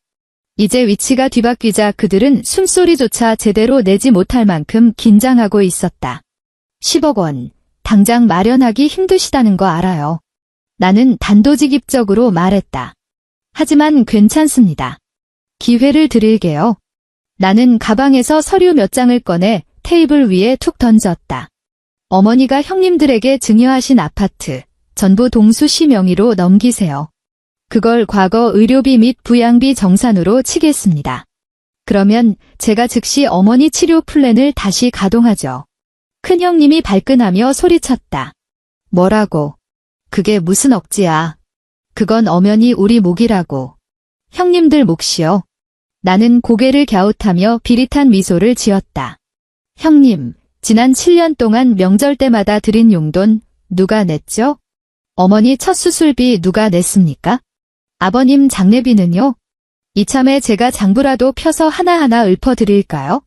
이제 위치가 뒤바뀌자 그들은 숨소리조차 제대로 내지 못할 만큼 긴장하고 있었다. 10억 원, 당장 마련하기 힘드시다는 거 알아요. 나는 단도직입적으로 말했다. 하지만 괜찮습니다. 기회를 드릴게요. 나는 가방에서 서류 몇 장을 꺼내 테이블 위에 툭 던졌다. 어머니가 형님들에게 증여하신 아파트, 전부 동수 씨 명의로 넘기세요. 그걸 과거 의료비 및 부양비 정산으로 치겠습니다. 그러면 제가 즉시 어머니 치료 플랜을 다시 가동하죠. 큰형님이 발끈하며 소리쳤다. 뭐라고? 그게 무슨 억지야. 그건 엄연히 우리 몫이라고. 형님들 몫이요. 나는 고개를 갸웃하며 비릿한 미소를 지었다. 형님, 지난 7년 동안 명절 때마다 드린 용돈 누가 냈죠? 어머니 첫 수술비 누가 냈습니까? 아버님 장례비는요? 이참에 제가 장부라도 펴서 하나하나 읊어드릴까요?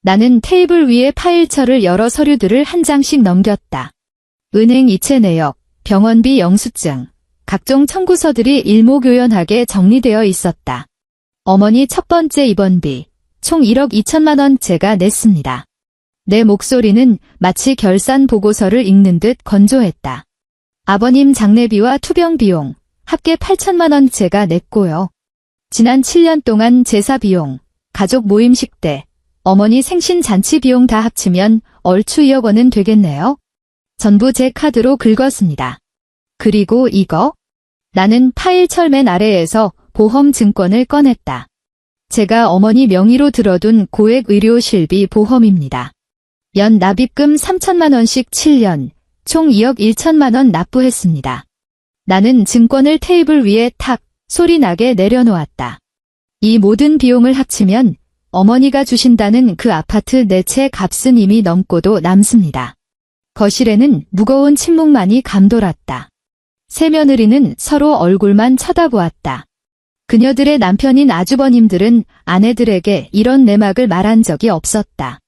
나는 테이블 위에 파일처를 열어 서류들을 한 장씩 넘겼다. 은행 이체 내역, 병원비 영수증, 각종 청구서들이 일목요연하게 정리되어 있었다. 어머니 첫 번째 입원비, 총 1억 2천만 원 제가 냈습니다. 내 목소리는 마치 결산 보고서를 읽는 듯 건조했다. 아버님 장례비와 투병 비용, 합계 8천만 원 제가 냈고요. 지난 7년 동안 제사 비용, 가족 모임식 때, 어머니 생신 잔치 비용 다 합치면 얼추 2억 원은 되겠네요. 전부 제 카드로 긁었습니다. 그리고 이거? 나는 파일철 맨 아래에서 보험 증권을 꺼냈다. 제가 어머니 명의로 들어둔 고액 의료실비 보험입니다. 연 납입금 3천만 원씩 7년, 총 2억 1천만 원 납부했습니다. 나는 증권을 테이블 위에 탁 소리 나게 내려놓았다. 이 모든 비용을 합치면 어머니가 주신다는 그 아파트 네 채 값은 이미 넘고도 남습니다. 거실에는 무거운 침묵만이 감돌았다. 세 며느리는 서로 얼굴만 쳐다보았다. 그녀들의 남편인 아주버님들은 아내들에게 이런 내막을 말한 적이 없었다.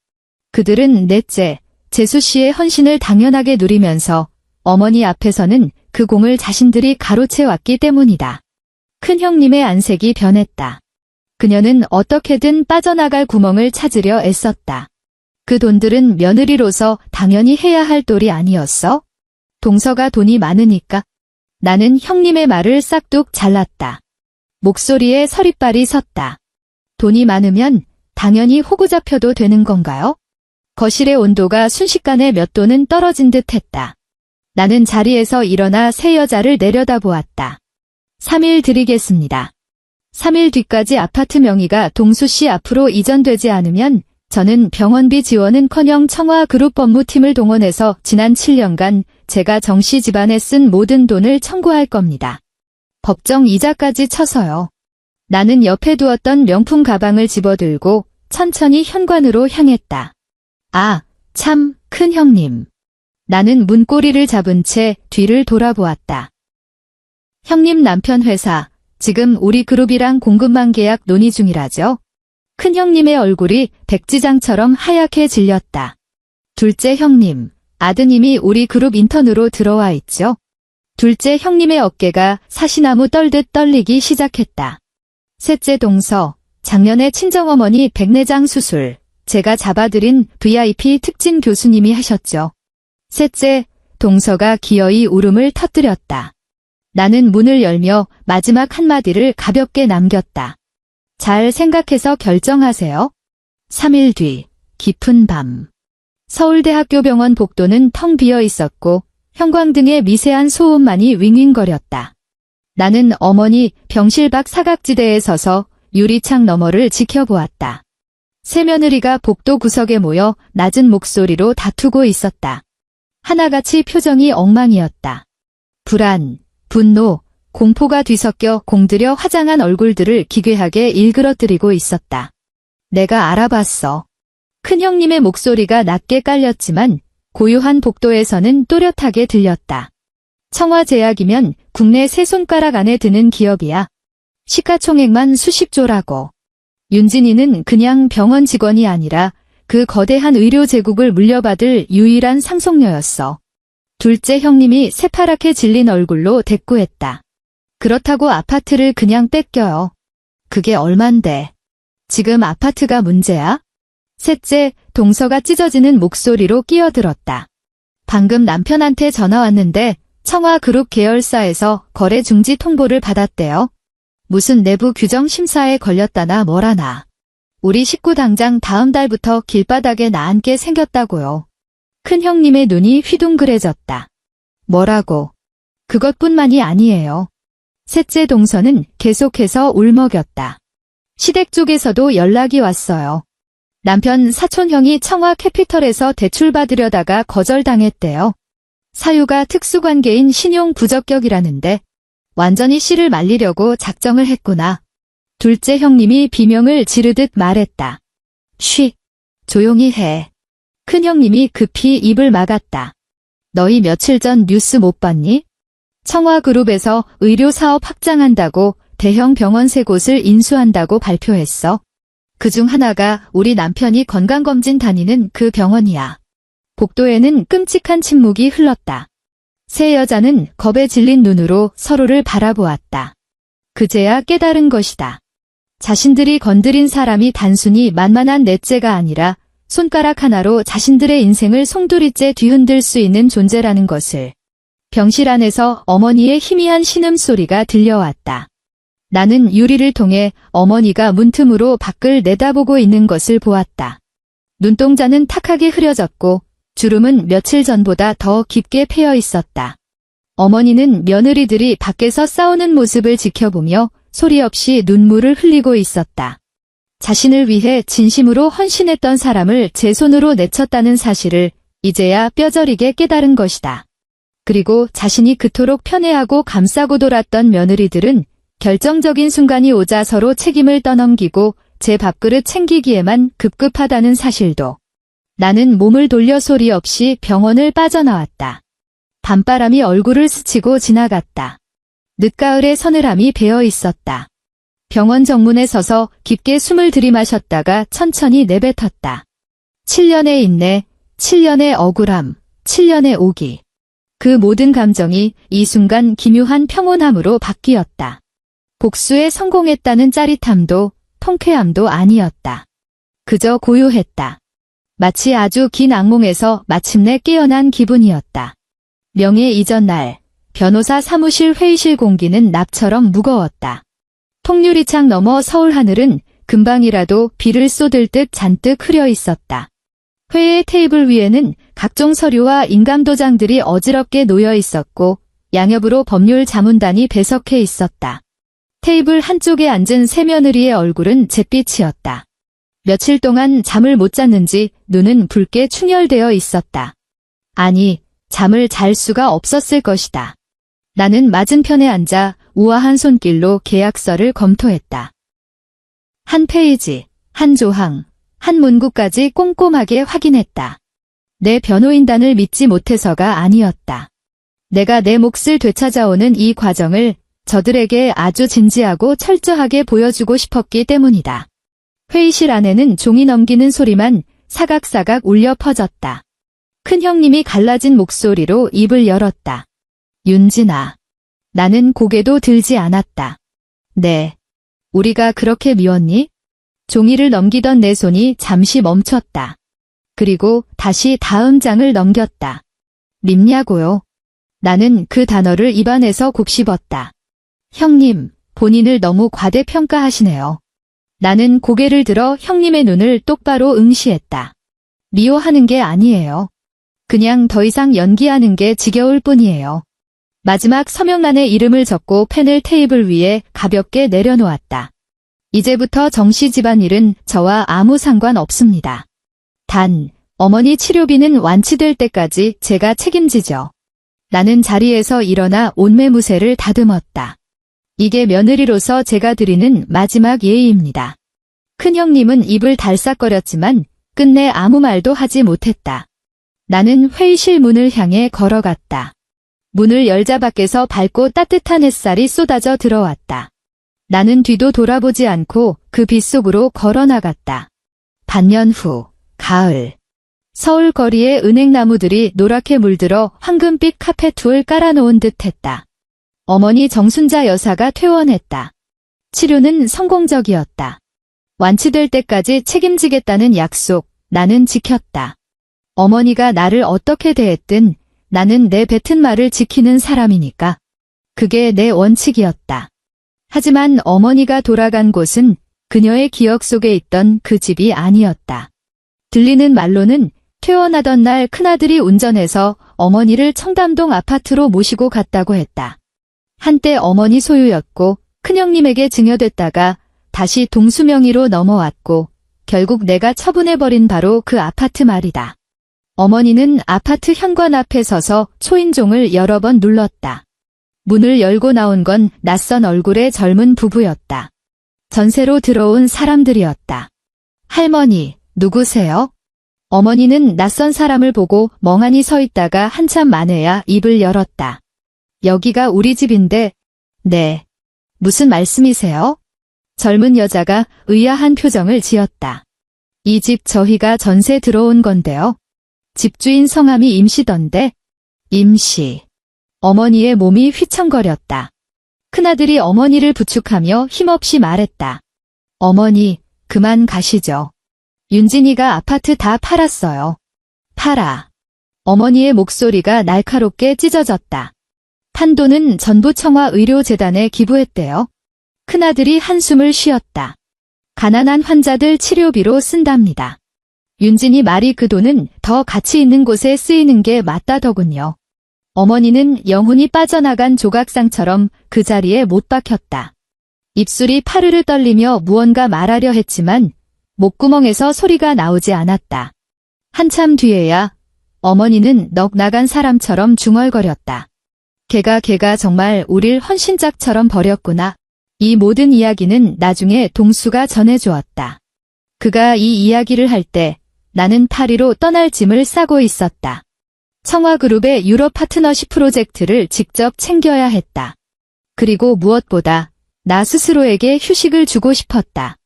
그들은 넷째, 재수 씨의 헌신을 당연하게 누리면서 어머니 앞에서는 그 공을 자신들이 가로채왔기 때문이다. 큰형님의 안색이 변했다. 그녀는 어떻게든 빠져나갈 구멍을 찾으려 애썼다. 그 돈들은 며느리로서 당연히 해야 할 돌이 아니었어? 동서가 돈이 많으니까? 나는 형님의 말을 싹둑 잘랐다. 목소리에 서리빨이 섰다. 돈이 많으면 당연히 호구 잡혀도 되는 건가요? 거실의 온도가 순식간에 몇 도는 떨어진 듯 했다. 나는 자리에서 일어나 세 여자를 내려다보았다. 3일 드리겠습니다. 3일 뒤까지 아파트 명의가 동수 씨 앞으로 이전되지 않으면 저는 병원비 지원은커녕 청와그룹 법무팀을 동원해서 지난 7년간 제가 정씨 집안에 쓴 모든 돈을 청구할 겁니다. 법정 이자까지 쳐서요. 나는 옆에 두었던 명품 가방을 집어들고 천천히 현관으로 향했다. 아, 참, 큰형님. 나는 문고리를 잡은 채 뒤를 돌아보았다. 형님 남편 회사, 지금 우리 그룹이랑 공급망 계약 논의 중이라죠? 큰형님의 얼굴이 백지장처럼 하얗게 질렸다. 둘째 형님, 아드님이 우리 그룹 인턴으로 들어와 있죠? 둘째 형님의 어깨가 사시나무 떨듯 떨리기 시작했다. 셋째 동서, 작년에 친정어머니 백내장 수술, 제가 잡아들인 VIP 특진 교수님이 하셨죠. 셋째, 동서가 기어이 울음을 터뜨렸다. 나는 문을 열며 마지막 한마디를 가볍게 남겼다. 잘 생각해서 결정하세요. 3일 뒤, 깊은 밤. 서울대학교 병원 복도는 텅 비어 있었고 형광등의 미세한 소음만이 윙윙거렸다. 나는 어머니 병실 밖 사각지대에 서서 유리창 너머를 지켜보았다. 세 며느리가 복도 구석에 모여 낮은 목소리로 다투고 있었다. 하나같이 표정이 엉망이었다. 불안, 분노, 공포가 뒤섞여 공들여 화장한 얼굴들을 기괴하게 일그러뜨리고 있었다. 내가 알아봤어. 큰형님의 목소리가 낮게 깔렸지만 고요한 복도에서는 또렷하게 들렸다. 청와제약이면 국내 세 손가락 안에 드는 기업이야. 시가총액만 수십조라고. 윤진이는 그냥 병원 직원이 아니라 그 거대한 의료 제국을 물려받을 유일한 상속녀였어. 둘째 형님이 새파랗게 질린 얼굴로 대꾸했다. 그렇다고 아파트를 그냥 뺏겨요. 그게 얼만데. 지금 아파트가 문제야? 셋째, 동서가 찢어지는 목소리로 끼어들었다. 방금 남편한테 전화 왔는데 청와그룹 계열사에서 거래 중지 통보를 받았대요. 무슨 내부 규정 심사에 걸렸다나 뭐라나. 우리 식구 당장 다음 달부터 길바닥에 나앉게 생겼다고요. 큰형님의 눈이 휘둥그레졌다. 뭐라고? 그것뿐만이 아니에요. 셋째 동서는 계속해서 울먹였다. 시댁 쪽에서도 연락이 왔어요. 남편 사촌형이 청와 캐피털에서 대출 받으려다가 거절당했대요. 사유가 특수관계인 신용 부적격이라는데 완전히 씨를 말리려고 작정을 했구나. 둘째 형님이 비명을 지르듯 말했다. 쉬. 조용히 해. 큰형님이 급히 입을 막았다. 너희 며칠 전 뉴스 못 봤니? 청와그룹에서 의료사업 확장한다고 대형 병원 3곳을 인수한다고 발표했어. 그중 하나가 우리 남편이 건강검진 다니는 그 병원이야. 복도에는 끔찍한 침묵이 흘렀다. 세 여자는 겁에 질린 눈으로 서로를 바라보았다. 그제야 깨달은 것이다. 자신들이 건드린 사람이 단순히 만만한 넷째가 아니라 손가락 하나로 자신들의 인생을 송두리째 뒤흔들 수 있는 존재라는 것을. 병실 안에서 어머니의 희미한 신음소리가 들려왔다. 나는 유리를 통해 어머니가 문틈으로 밖을 내다보고 있는 것을 보았다. 눈동자는 탁하게 흐려졌고 주름은 며칠 전보다 더 깊게 패여 있었다. 어머니는 며느리들이 밖에서 싸우는 모습을 지켜보며 소리 없이 눈물을 흘리고 있었다. 자신을 위해 진심으로 헌신했던 사람을 제 손으로 내쳤다는 사실을 이제야 뼈저리게 깨달은 것이다. 그리고 자신이 그토록 편애하고 감싸고 돌았던 며느리들은 결정적인 순간이 오자 서로 책임을 떠넘기고 제 밥그릇 챙기기에만 급급하다는 사실도. 나는 몸을 돌려 소리 없이 병원을 빠져나왔다. 밤바람이 얼굴을 스치고 지나갔다. 늦가을의 서늘함이 배어 있었다. 병원 정문에 서서 깊게 숨을 들이마셨다가 천천히 내뱉었다. 7년의 인내, 7년의 억울함, 7년의 오기. 그 모든 감정이 이 순간 기묘한 평온함으로 바뀌었다. 복수에 성공했다는 짜릿함도 통쾌함도 아니었다. 그저 고요했다. 마치 아주 긴 악몽에서 마침내 깨어난 기분이었다. 명예 이전 날, 변호사 사무실 회의실 공기는 납처럼 무거웠다. 통유리창 너머 서울 하늘은 금방이라도 비를 쏟을 듯 잔뜩 흐려 있었다. 회의 테이블 위에는 각종 서류와 인감도장들이 어지럽게 놓여 있었고 양옆으로 법률 자문단이 배석해 있었다. 테이블 한쪽에 앉은 세 며느리의 얼굴은 잿빛이었다. 며칠 동안 잠을 못 잤는지 눈은 붉게 충혈되어 있었다. 아니, 잠을 잘 수가 없었을 것이다. 나는 맞은편에 앉아 우아한 손길로 계약서를 검토했다. 한 페이지, 한 조항, 한 문구까지 꼼꼼하게 확인했다. 내 변호인단을 믿지 못해서가 아니었다. 내가 내 몫을 되찾아오는 이 과정을 저들에게 아주 진지하고 철저하게 보여주고 싶었기 때문이다. 회의실 안에는 종이 넘기는 소리만 사각사각 울려 퍼졌다. 큰형님이 갈라진 목소리로 입을 열었다. 윤진아. 나는 고개도 들지 않았다. 네. 우리가 그렇게 미웠니? 종이를 넘기던 내 손이 잠시 멈췄다. 그리고 다시 다음 장을 넘겼다. 밉냐고요? 나는 그 단어를 입안에서 곱씹었다. 형님, 본인을 너무 과대평가하시네요. 나는 고개를 들어 형님의 눈을 똑바로 응시했다. 미워하는 게 아니에요. 그냥 더 이상 연기하는 게 지겨울 뿐이에요. 마지막 서명란에 이름을 적고 펜을 테이블 위에 가볍게 내려놓았다. 이제부터 정씨 집안일은 저와 아무 상관 없습니다. 단, 어머니 치료비는 완치될 때까지 제가 책임지죠. 나는 자리에서 일어나 옷매무새를 다듬었다. 이게 며느리로서 제가 드리는 마지막 예의입니다. 큰형님은 입을 달싹거렸지만 끝내 아무 말도 하지 못했다. 나는 회의실 문을 향해 걸어갔다. 문을 열자 밖에서 밝고 따뜻한 햇살이 쏟아져 들어왔다. 나는 뒤도 돌아보지 않고 그 빛 속으로 걸어나갔다. 반년 후, 가을. 서울 거리에 은행나무들이 노랗게 물들어 황금빛 카페트를 깔아놓은 듯했다. 어머니 정순자 여사가 퇴원했다. 치료는 성공적이었다. 완치될 때까지 책임지겠다는 약속, 나는 지켰다. 어머니가 나를 어떻게 대했든 나는 내 뱉은 말을 지키는 사람이니까. 그게 내 원칙이었다. 하지만 어머니가 돌아간 곳은 그녀의 기억 속에 있던 그 집이 아니었다. 들리는 말로는 퇴원하던 날 큰아들이 운전해서 어머니를 청담동 아파트로 모시고 갔다고 했다. 한때 어머니 소유였고 큰형님에게 증여됐다가 다시 동수 명의로 넘어왔고 결국 내가 처분해버린 바로 그 아파트 말이다. 어머니는 아파트 현관 앞에 서서 초인종을 여러 번 눌렀다. 문을 열고 나온 건 낯선 얼굴의 젊은 부부였다. 전세로 들어온 사람들이었다. 할머니, 누구세요? 어머니는 낯선 사람을 보고 멍하니 서 있다가 한참 만에야 입을 열었다. 여기가 우리 집인데, 네. 무슨 말씀이세요? 젊은 여자가 의아한 표정을 지었다. 이 집 저희가 전세 들어온 건데요. 집주인 성함이 임시던데. 임시. 어머니의 몸이 휘청거렸다. 큰아들이 어머니를 부축하며 힘없이 말했다. 어머니, 그만 가시죠. 윤진이가 아파트 다 팔았어요. 팔아. 어머니의 목소리가 날카롭게 찢어졌다. 판도는 전부 청와의료재단에 기부했대요. 큰아들이 한숨을 쉬었다. 가난한 환자들 치료비로 쓴답니다. 윤진이 말이 그 돈은 더 가치 있는 곳에 쓰이는 게 맞다더군요. 어머니는 영혼이 빠져나간 조각상처럼 그 자리에 못 박혔다. 입술이 파르르 떨리며 무언가 말하려 했지만 목구멍에서 소리가 나오지 않았다. 한참 뒤에야 어머니는 넋 나간 사람처럼 중얼거렸다. 걔가 정말 우릴 헌신짝처럼 버렸구나. 이 모든 이야기는 나중에 동수가 전해주었다. 그가 이 이야기를 할 때 나는 파리로 떠날 짐을 싸고 있었다. 청와그룹의 유럽 파트너십 프로젝트를 직접 챙겨야 했다. 그리고 무엇보다 나 스스로에게 휴식을 주고 싶었다.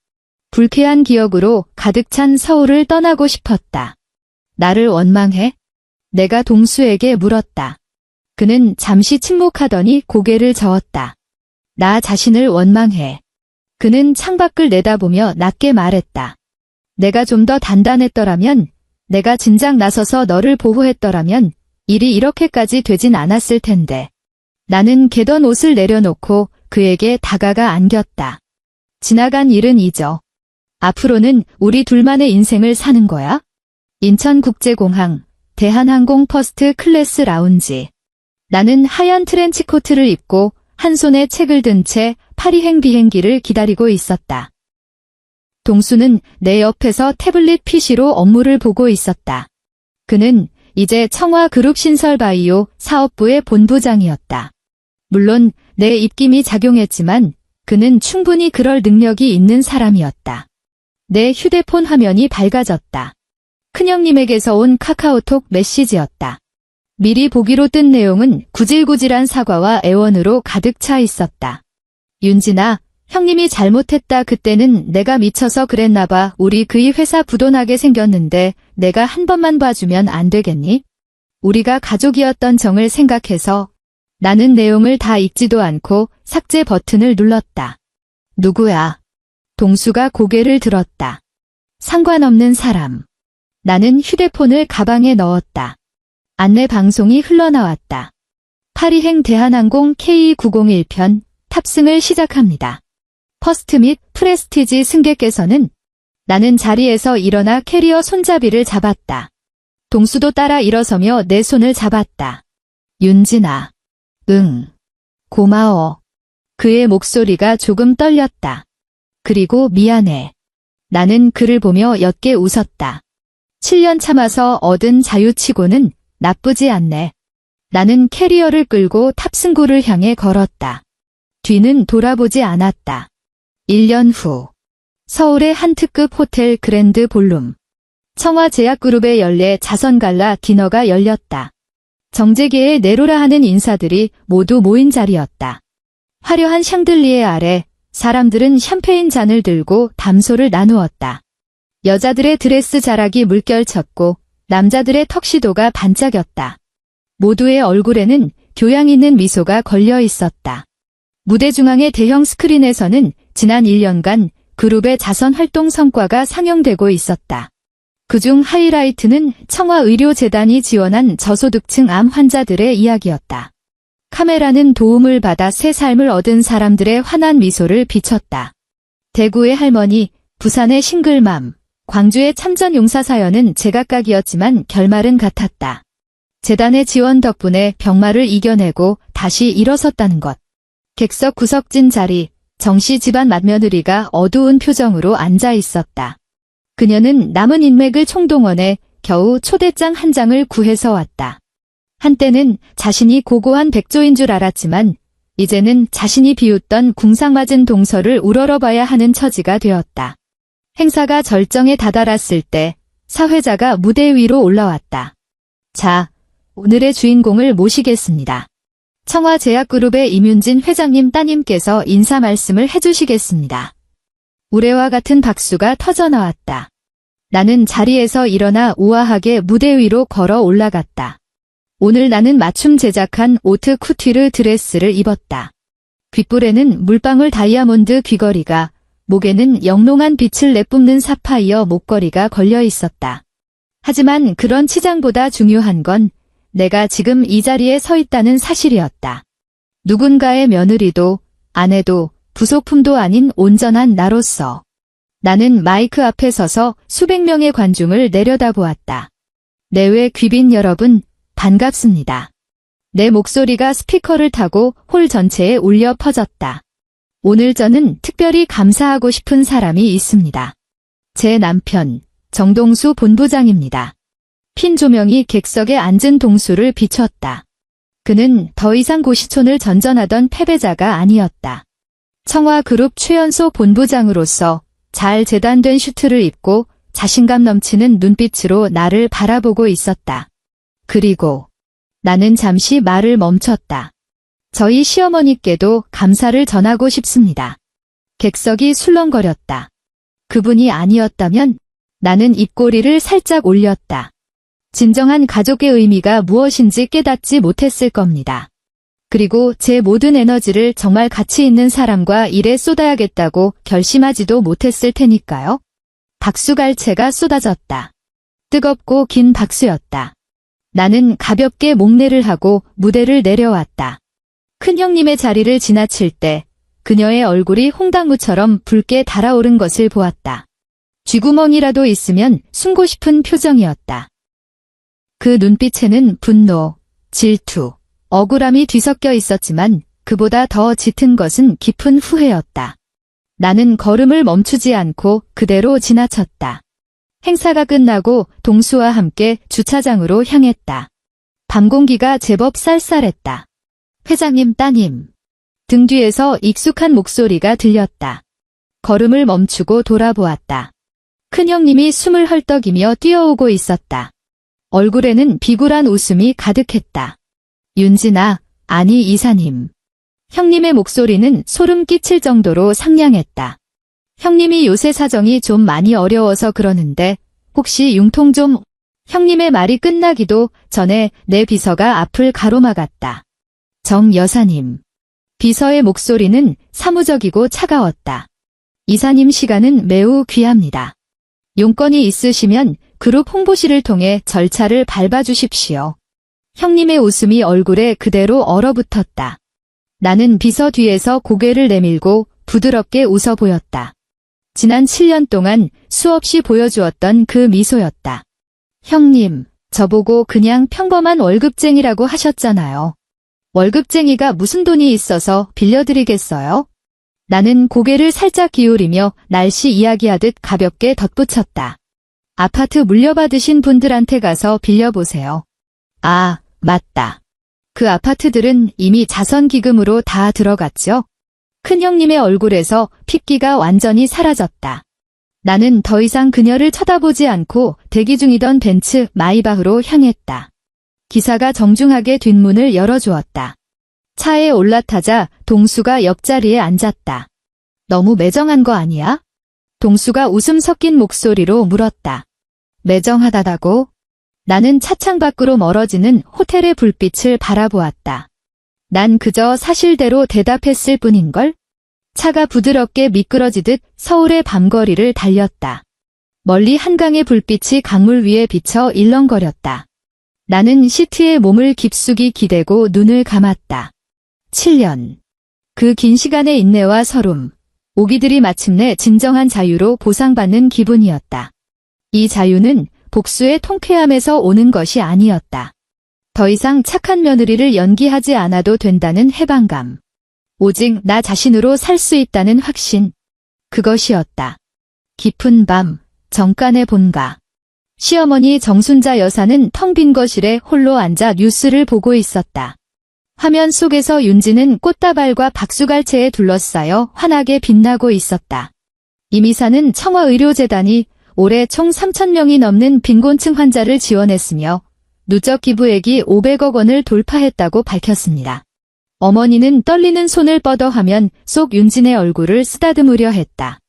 불쾌한 기억으로 가득 찬 서울을 떠나고 싶었다. 나를 원망해? 내가 동수에게 물었다. 그는 잠시 침묵하더니 고개를 저었다. 나 자신을 원망해. 그는 창밖을 내다보며 낮게 말했다. 내가 좀 더 단단했더라면, 내가 진작 나서서 너를 보호했더라면 일이 이렇게까지 되진 않았을 텐데. 나는 개던 옷을 내려놓고 그에게 다가가 안겼다. 지나간 일은 잊어. 앞으로는 우리 둘만의 인생을 사는 거야? 인천국제공항, 대한항공 퍼스트 클래스 라운지. 나는 하얀 트렌치코트를 입고 한 손에 책을 든 채 파리행 비행기를 기다리고 있었다. 동수는 내 옆에서 태블릿 PC로 업무를 보고 있었다. 그는 이제 청와그룹 신설바이오 사업부의 본부장이었다. 물론 내 입김이 작용했지만 그는 충분히 그럴 능력이 있는 사람이었다. 내 휴대폰 화면이 밝아졌다. 큰형님에게서 온 카카오톡 메시지였다. 미리 보기로 뜬 내용은 구질구질한 사과와 애원으로 가득 차 있었다. 윤진아, 형님이 잘못했다. 그때는 내가 미쳐서 그랬나봐. 우리 그이 회사 부도나게 생겼는데 내가 한 번만 봐주면 안 되겠니? 우리가 가족이었던 정을 생각해서. 나는 내용을 다 읽지도 않고 삭제 버튼을 눌렀다. 누구야? 동수가 고개를 들었다. 상관없는 사람. 나는 휴대폰을 가방에 넣었다. 안내 방송이 흘러나왔다. 파리행 대한항공 K901편 탑승을 시작합니다. 퍼스트 및 프레스티지 승객께서는. 나는 자리에서 일어나 캐리어 손잡이를 잡았다. 동수도 따라 일어서며 내 손을 잡았다. 윤진아. 응. 고마워. 그의 목소리가 조금 떨렸다. 그리고 미안해. 나는 그를 보며 옅게 웃었다. 7년 참아서 얻은 자유치고는 나쁘지 않네. 나는 캐리어를 끌고 탑승구를 향해 걸었다. 뒤는 돌아보지 않았다. 1년 후 서울의 한 특급 호텔 그랜드 볼룸. 청와제약그룹의 연례 자선갈라 디너가 열렸다. 정재계의 내로라 하는 인사들이 모두 모인 자리였다. 화려한 샹들리에 아래 사람들은 샴페인 잔을 들고 담소를 나누었다. 여자들의 드레스 자락이 물결쳤고 남자들의 턱시도가 반짝였다. 모두의 얼굴에는 교양 있는 미소가 걸려 있었다. 무대 중앙의 대형 스크린에서는 지난 1년간 그룹의 자선 활동 성과가 상영되고 있었다. 그중 하이라이트는 청와의료재단이 지원한 저소득층 암 환자들의 이야기였다. 카메라는 도움을 받아 새 삶을 얻은 사람들의 환한 미소를 비췄다. 대구의 할머니, 부산의 싱글맘, 광주의 참전용사 사연은 제각각이었지만 결말은 같았다. 재단의 지원 덕분에 병마를 이겨내고 다시 일어섰다는 것. 객석 구석진 자리, 정씨 집안 맏며느리가 어두운 표정으로 앉아 있었다. 그녀는 남은 인맥을 총동원해 겨우 초대장 한 장을 구해서 왔다. 한때는 자신이 고고한 백조인 줄 알았지만 이제는 자신이 비웃던 궁상맞은 동서를 우러러봐야 하는 처지가 되었다. 행사가 절정에 다다랐을 때 사회자가 무대 위로 올라왔다. 자, 오늘의 주인공을 모시겠습니다. 청와제약그룹의 임윤진 회장님 따님께서 인사 말씀을 해주시겠습니다. 우레와 같은 박수가 터져나왔다. 나는 자리에서 일어나 우아하게 무대 위로 걸어 올라갔다. 오늘 나는 맞춤 제작한 오트 쿠티르 드레스를 입었다. 귓불에는 물방울 다이아몬드 귀걸이가, 목에는 영롱한 빛을 내뿜는 사파이어 목걸이가 걸려 있었다. 하지만 그런 치장보다 중요한 건 내가 지금 이 자리에 서 있다는 사실이었다. 누군가의 며느리도 아내도 부속품도 아닌 온전한 나로서 나는 마이크 앞에 서서 수백 명의 관중을 내려다보았다. 내외 귀빈 여러분, 반갑습니다. 내 목소리가 스피커를 타고 홀 전체에 울려 퍼졌다. 오늘 저는 특별히 감사하고 싶은 사람이 있습니다. 제 남편, 정동수 본부장입니다. 핀 조명이 객석에 앉은 동수를 비췄다. 그는 더 이상 고시촌을 전전하던 패배자가 아니었다. 청와그룹 최연소 본부장으로서 잘 재단된 슈트를 입고 자신감 넘치는 눈빛으로 나를 바라보고 있었다. 그리고 나는 잠시 말을 멈췄다. 저희 시어머니께도 감사를 전하고 싶습니다. 객석이 술렁거렸다. 그분이 아니었다면 나는 입꼬리를 살짝 올렸다. 진정한 가족의 의미가 무엇인지 깨닫지 못했을 겁니다. 그리고 제 모든 에너지를 정말 가치 있는 사람과 일에 쏟아야겠다고 결심하지도 못했을 테니까요. 박수갈채가 쏟아졌다. 뜨겁고 긴 박수였다. 나는 가볍게 목례를 하고 무대를 내려왔다. 큰형님의 자리를 지나칠 때 그녀의 얼굴이 홍당무처럼 붉게 달아오른 것을 보았다. 쥐구멍이라도 있으면 숨고 싶은 표정이었다. 그 눈빛에는 분노, 질투, 억울함이 뒤섞여 있었지만 그보다 더 짙은 것은 깊은 후회였다. 나는 걸음을 멈추지 않고 그대로 지나쳤다. 행사가 끝나고 동수와 함께 주차장으로 향했다. 밤 공기가 제법 쌀쌀했다. 회장님 따님. 등 뒤에서 익숙한 목소리가 들렸다. 걸음을 멈추고 돌아보았다. 큰형님이 숨을 헐떡이며 뛰어오고 있었다. 얼굴에는 비굴한 웃음이 가득했다. 윤진아, 아니 이사님. 형님의 목소리는 소름 끼칠 정도로 상냥했다. 형님이 요새 사정이 좀 많이 어려워서 그러는데 혹시 융통 좀... 형님의 말이 끝나기도 전에 내 비서가 앞을 가로막았다. 정 여사님. 비서의 목소리는 사무적이고 차가웠다. 이사님 시간은 매우 귀합니다. 용건이 있으시면 그룹 홍보실을 통해 절차를 밟아주십시오. 형님의 웃음이 얼굴에 그대로 얼어붙었다. 나는 비서 뒤에서 고개를 내밀고 부드럽게 웃어 보였다. 지난 7년 동안 수없이 보여주었던 그 미소였다. 형님, 저보고 그냥 평범한 월급쟁이라고 하셨잖아요. 월급쟁이가 무슨 돈이 있어서 빌려드리겠어요? 나는 고개를 살짝 기울이며 날씨 이야기하듯 가볍게 덧붙였다. 아파트 물려받으신 분들한테 가서 빌려보세요. 아, 맞다. 그 아파트들은 이미 자선기금으로 다 들어갔죠? 큰형님의 얼굴에서 핏기가 완전히 사라졌다. 나는 더 이상 그녀를 쳐다보지 않고 대기 중이던 벤츠 마이바흐로 향했다. 기사가 정중하게 뒷문을 열어주었다. 차에 올라타자 동수가 옆자리에 앉았다. 너무 매정한 거 아니야? 동수가 웃음 섞인 목소리로 물었다. 매정하다고? 나는 차창 밖으로 멀어지는 호텔의 불빛을 바라보았다. 난 그저 사실대로 대답했을 뿐인걸? 차가 부드럽게 미끄러지듯 서울의 밤거리를 달렸다. 멀리 한강의 불빛이 강물 위에 비쳐 일렁거렸다. 나는 시트에 몸을 깊숙이 기대고 눈을 감았다. 7년. 그 긴 시간의 인내와 서름, 오기들이 마침내 진정한 자유로 보상받는 기분이었다. 이 자유는 복수의 통쾌함에서 오는 것이 아니었다. 더 이상 착한 며느리를 연기하지 않아도 된다는 해방감. 오직 나 자신으로 살 수 있다는 확신. 그것이었다. 깊은 밤, 정간의 본가. 시어머니 정순자 여사는 텅 빈 거실에 홀로 앉아 뉴스를 보고 있었다. 화면 속에서 윤지는 꽃다발과 박수갈채에 둘러싸여 환하게 빛나고 있었다. 이미사는 청와의료재단이 올해 총 3,000명이 넘는 빈곤층 환자를 지원했으며 누적 기부액이 500억 원을 돌파했다고 밝혔습니다. 어머니는 떨리는 손을 뻗어하면 속 윤진의 얼굴을 쓰다듬으려 했다.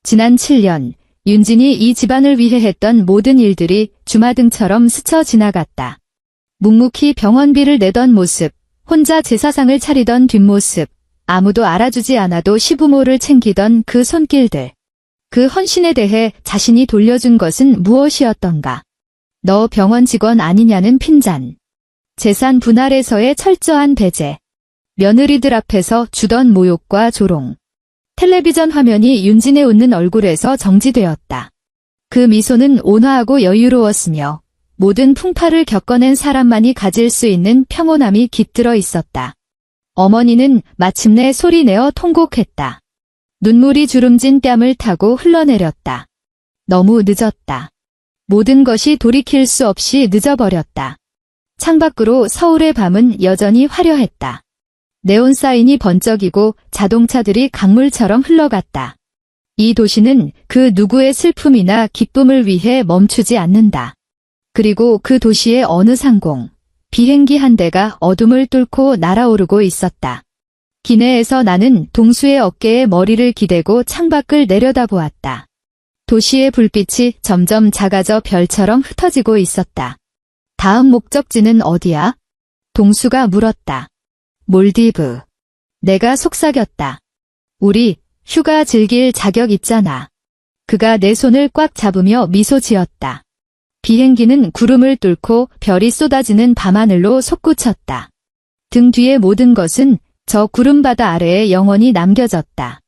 지난 7년, 윤진이 이 집안을 위해 했던 모든 일들이 주마등처럼 스쳐 지나갔다. 묵묵히 병원비를 내던 모습, 혼자 제사상을 차리던 뒷모습, 아무도 알아주지 않아도 시부모를 챙기던 그 손길들. 그 헌신에 대해 자신이 돌려준 것은 무엇이었던가? 너 병원 직원 아니냐는 핀잔. 재산 분할에서의 철저한 배제. 며느리들 앞에서 주던 모욕과 조롱. 텔레비전 화면이 윤진의 웃는 얼굴에서 정지되었다. 그 미소는 온화하고 여유로웠으며 모든 풍파를 겪어낸 사람만이 가질 수 있는 평온함이 깃들어 있었다. 어머니는 마침내 소리내어 통곡했다. 눈물이 주름진 뺨을 타고 흘러내렸다. 너무 늦었다. 모든 것이 돌이킬 수 없이 늦어버렸다. 창밖으로 서울의 밤은 여전히 화려했다. 네온사인이 번쩍이고 자동차들이 강물처럼 흘러갔다. 이 도시는 그 누구의 슬픔이나 기쁨을 위해 멈추지 않는다. 그리고 그 도시의 어느 상공, 비행기 한 대가 어둠을 뚫고 날아오르고 있었다. 기내에서 나는 동수의 어깨에 머리를 기대고 창밖을 내려다보았다. 도시의 불빛이 점점 작아져 별처럼 흩어지고 있었다. 다음 목적지는 어디야? 동수가 물었다. 몰디브. 내가 속삭였다. 우리 휴가 즐길 자격 있잖아. 그가 내 손을 꽉 잡으며 미소 지었다. 비행기는 구름을 뚫고 별이 쏟아지는 밤하늘로 솟구쳤다. 등 뒤의 모든 것은 저 구름바다 아래에 영원히 남겨졌다.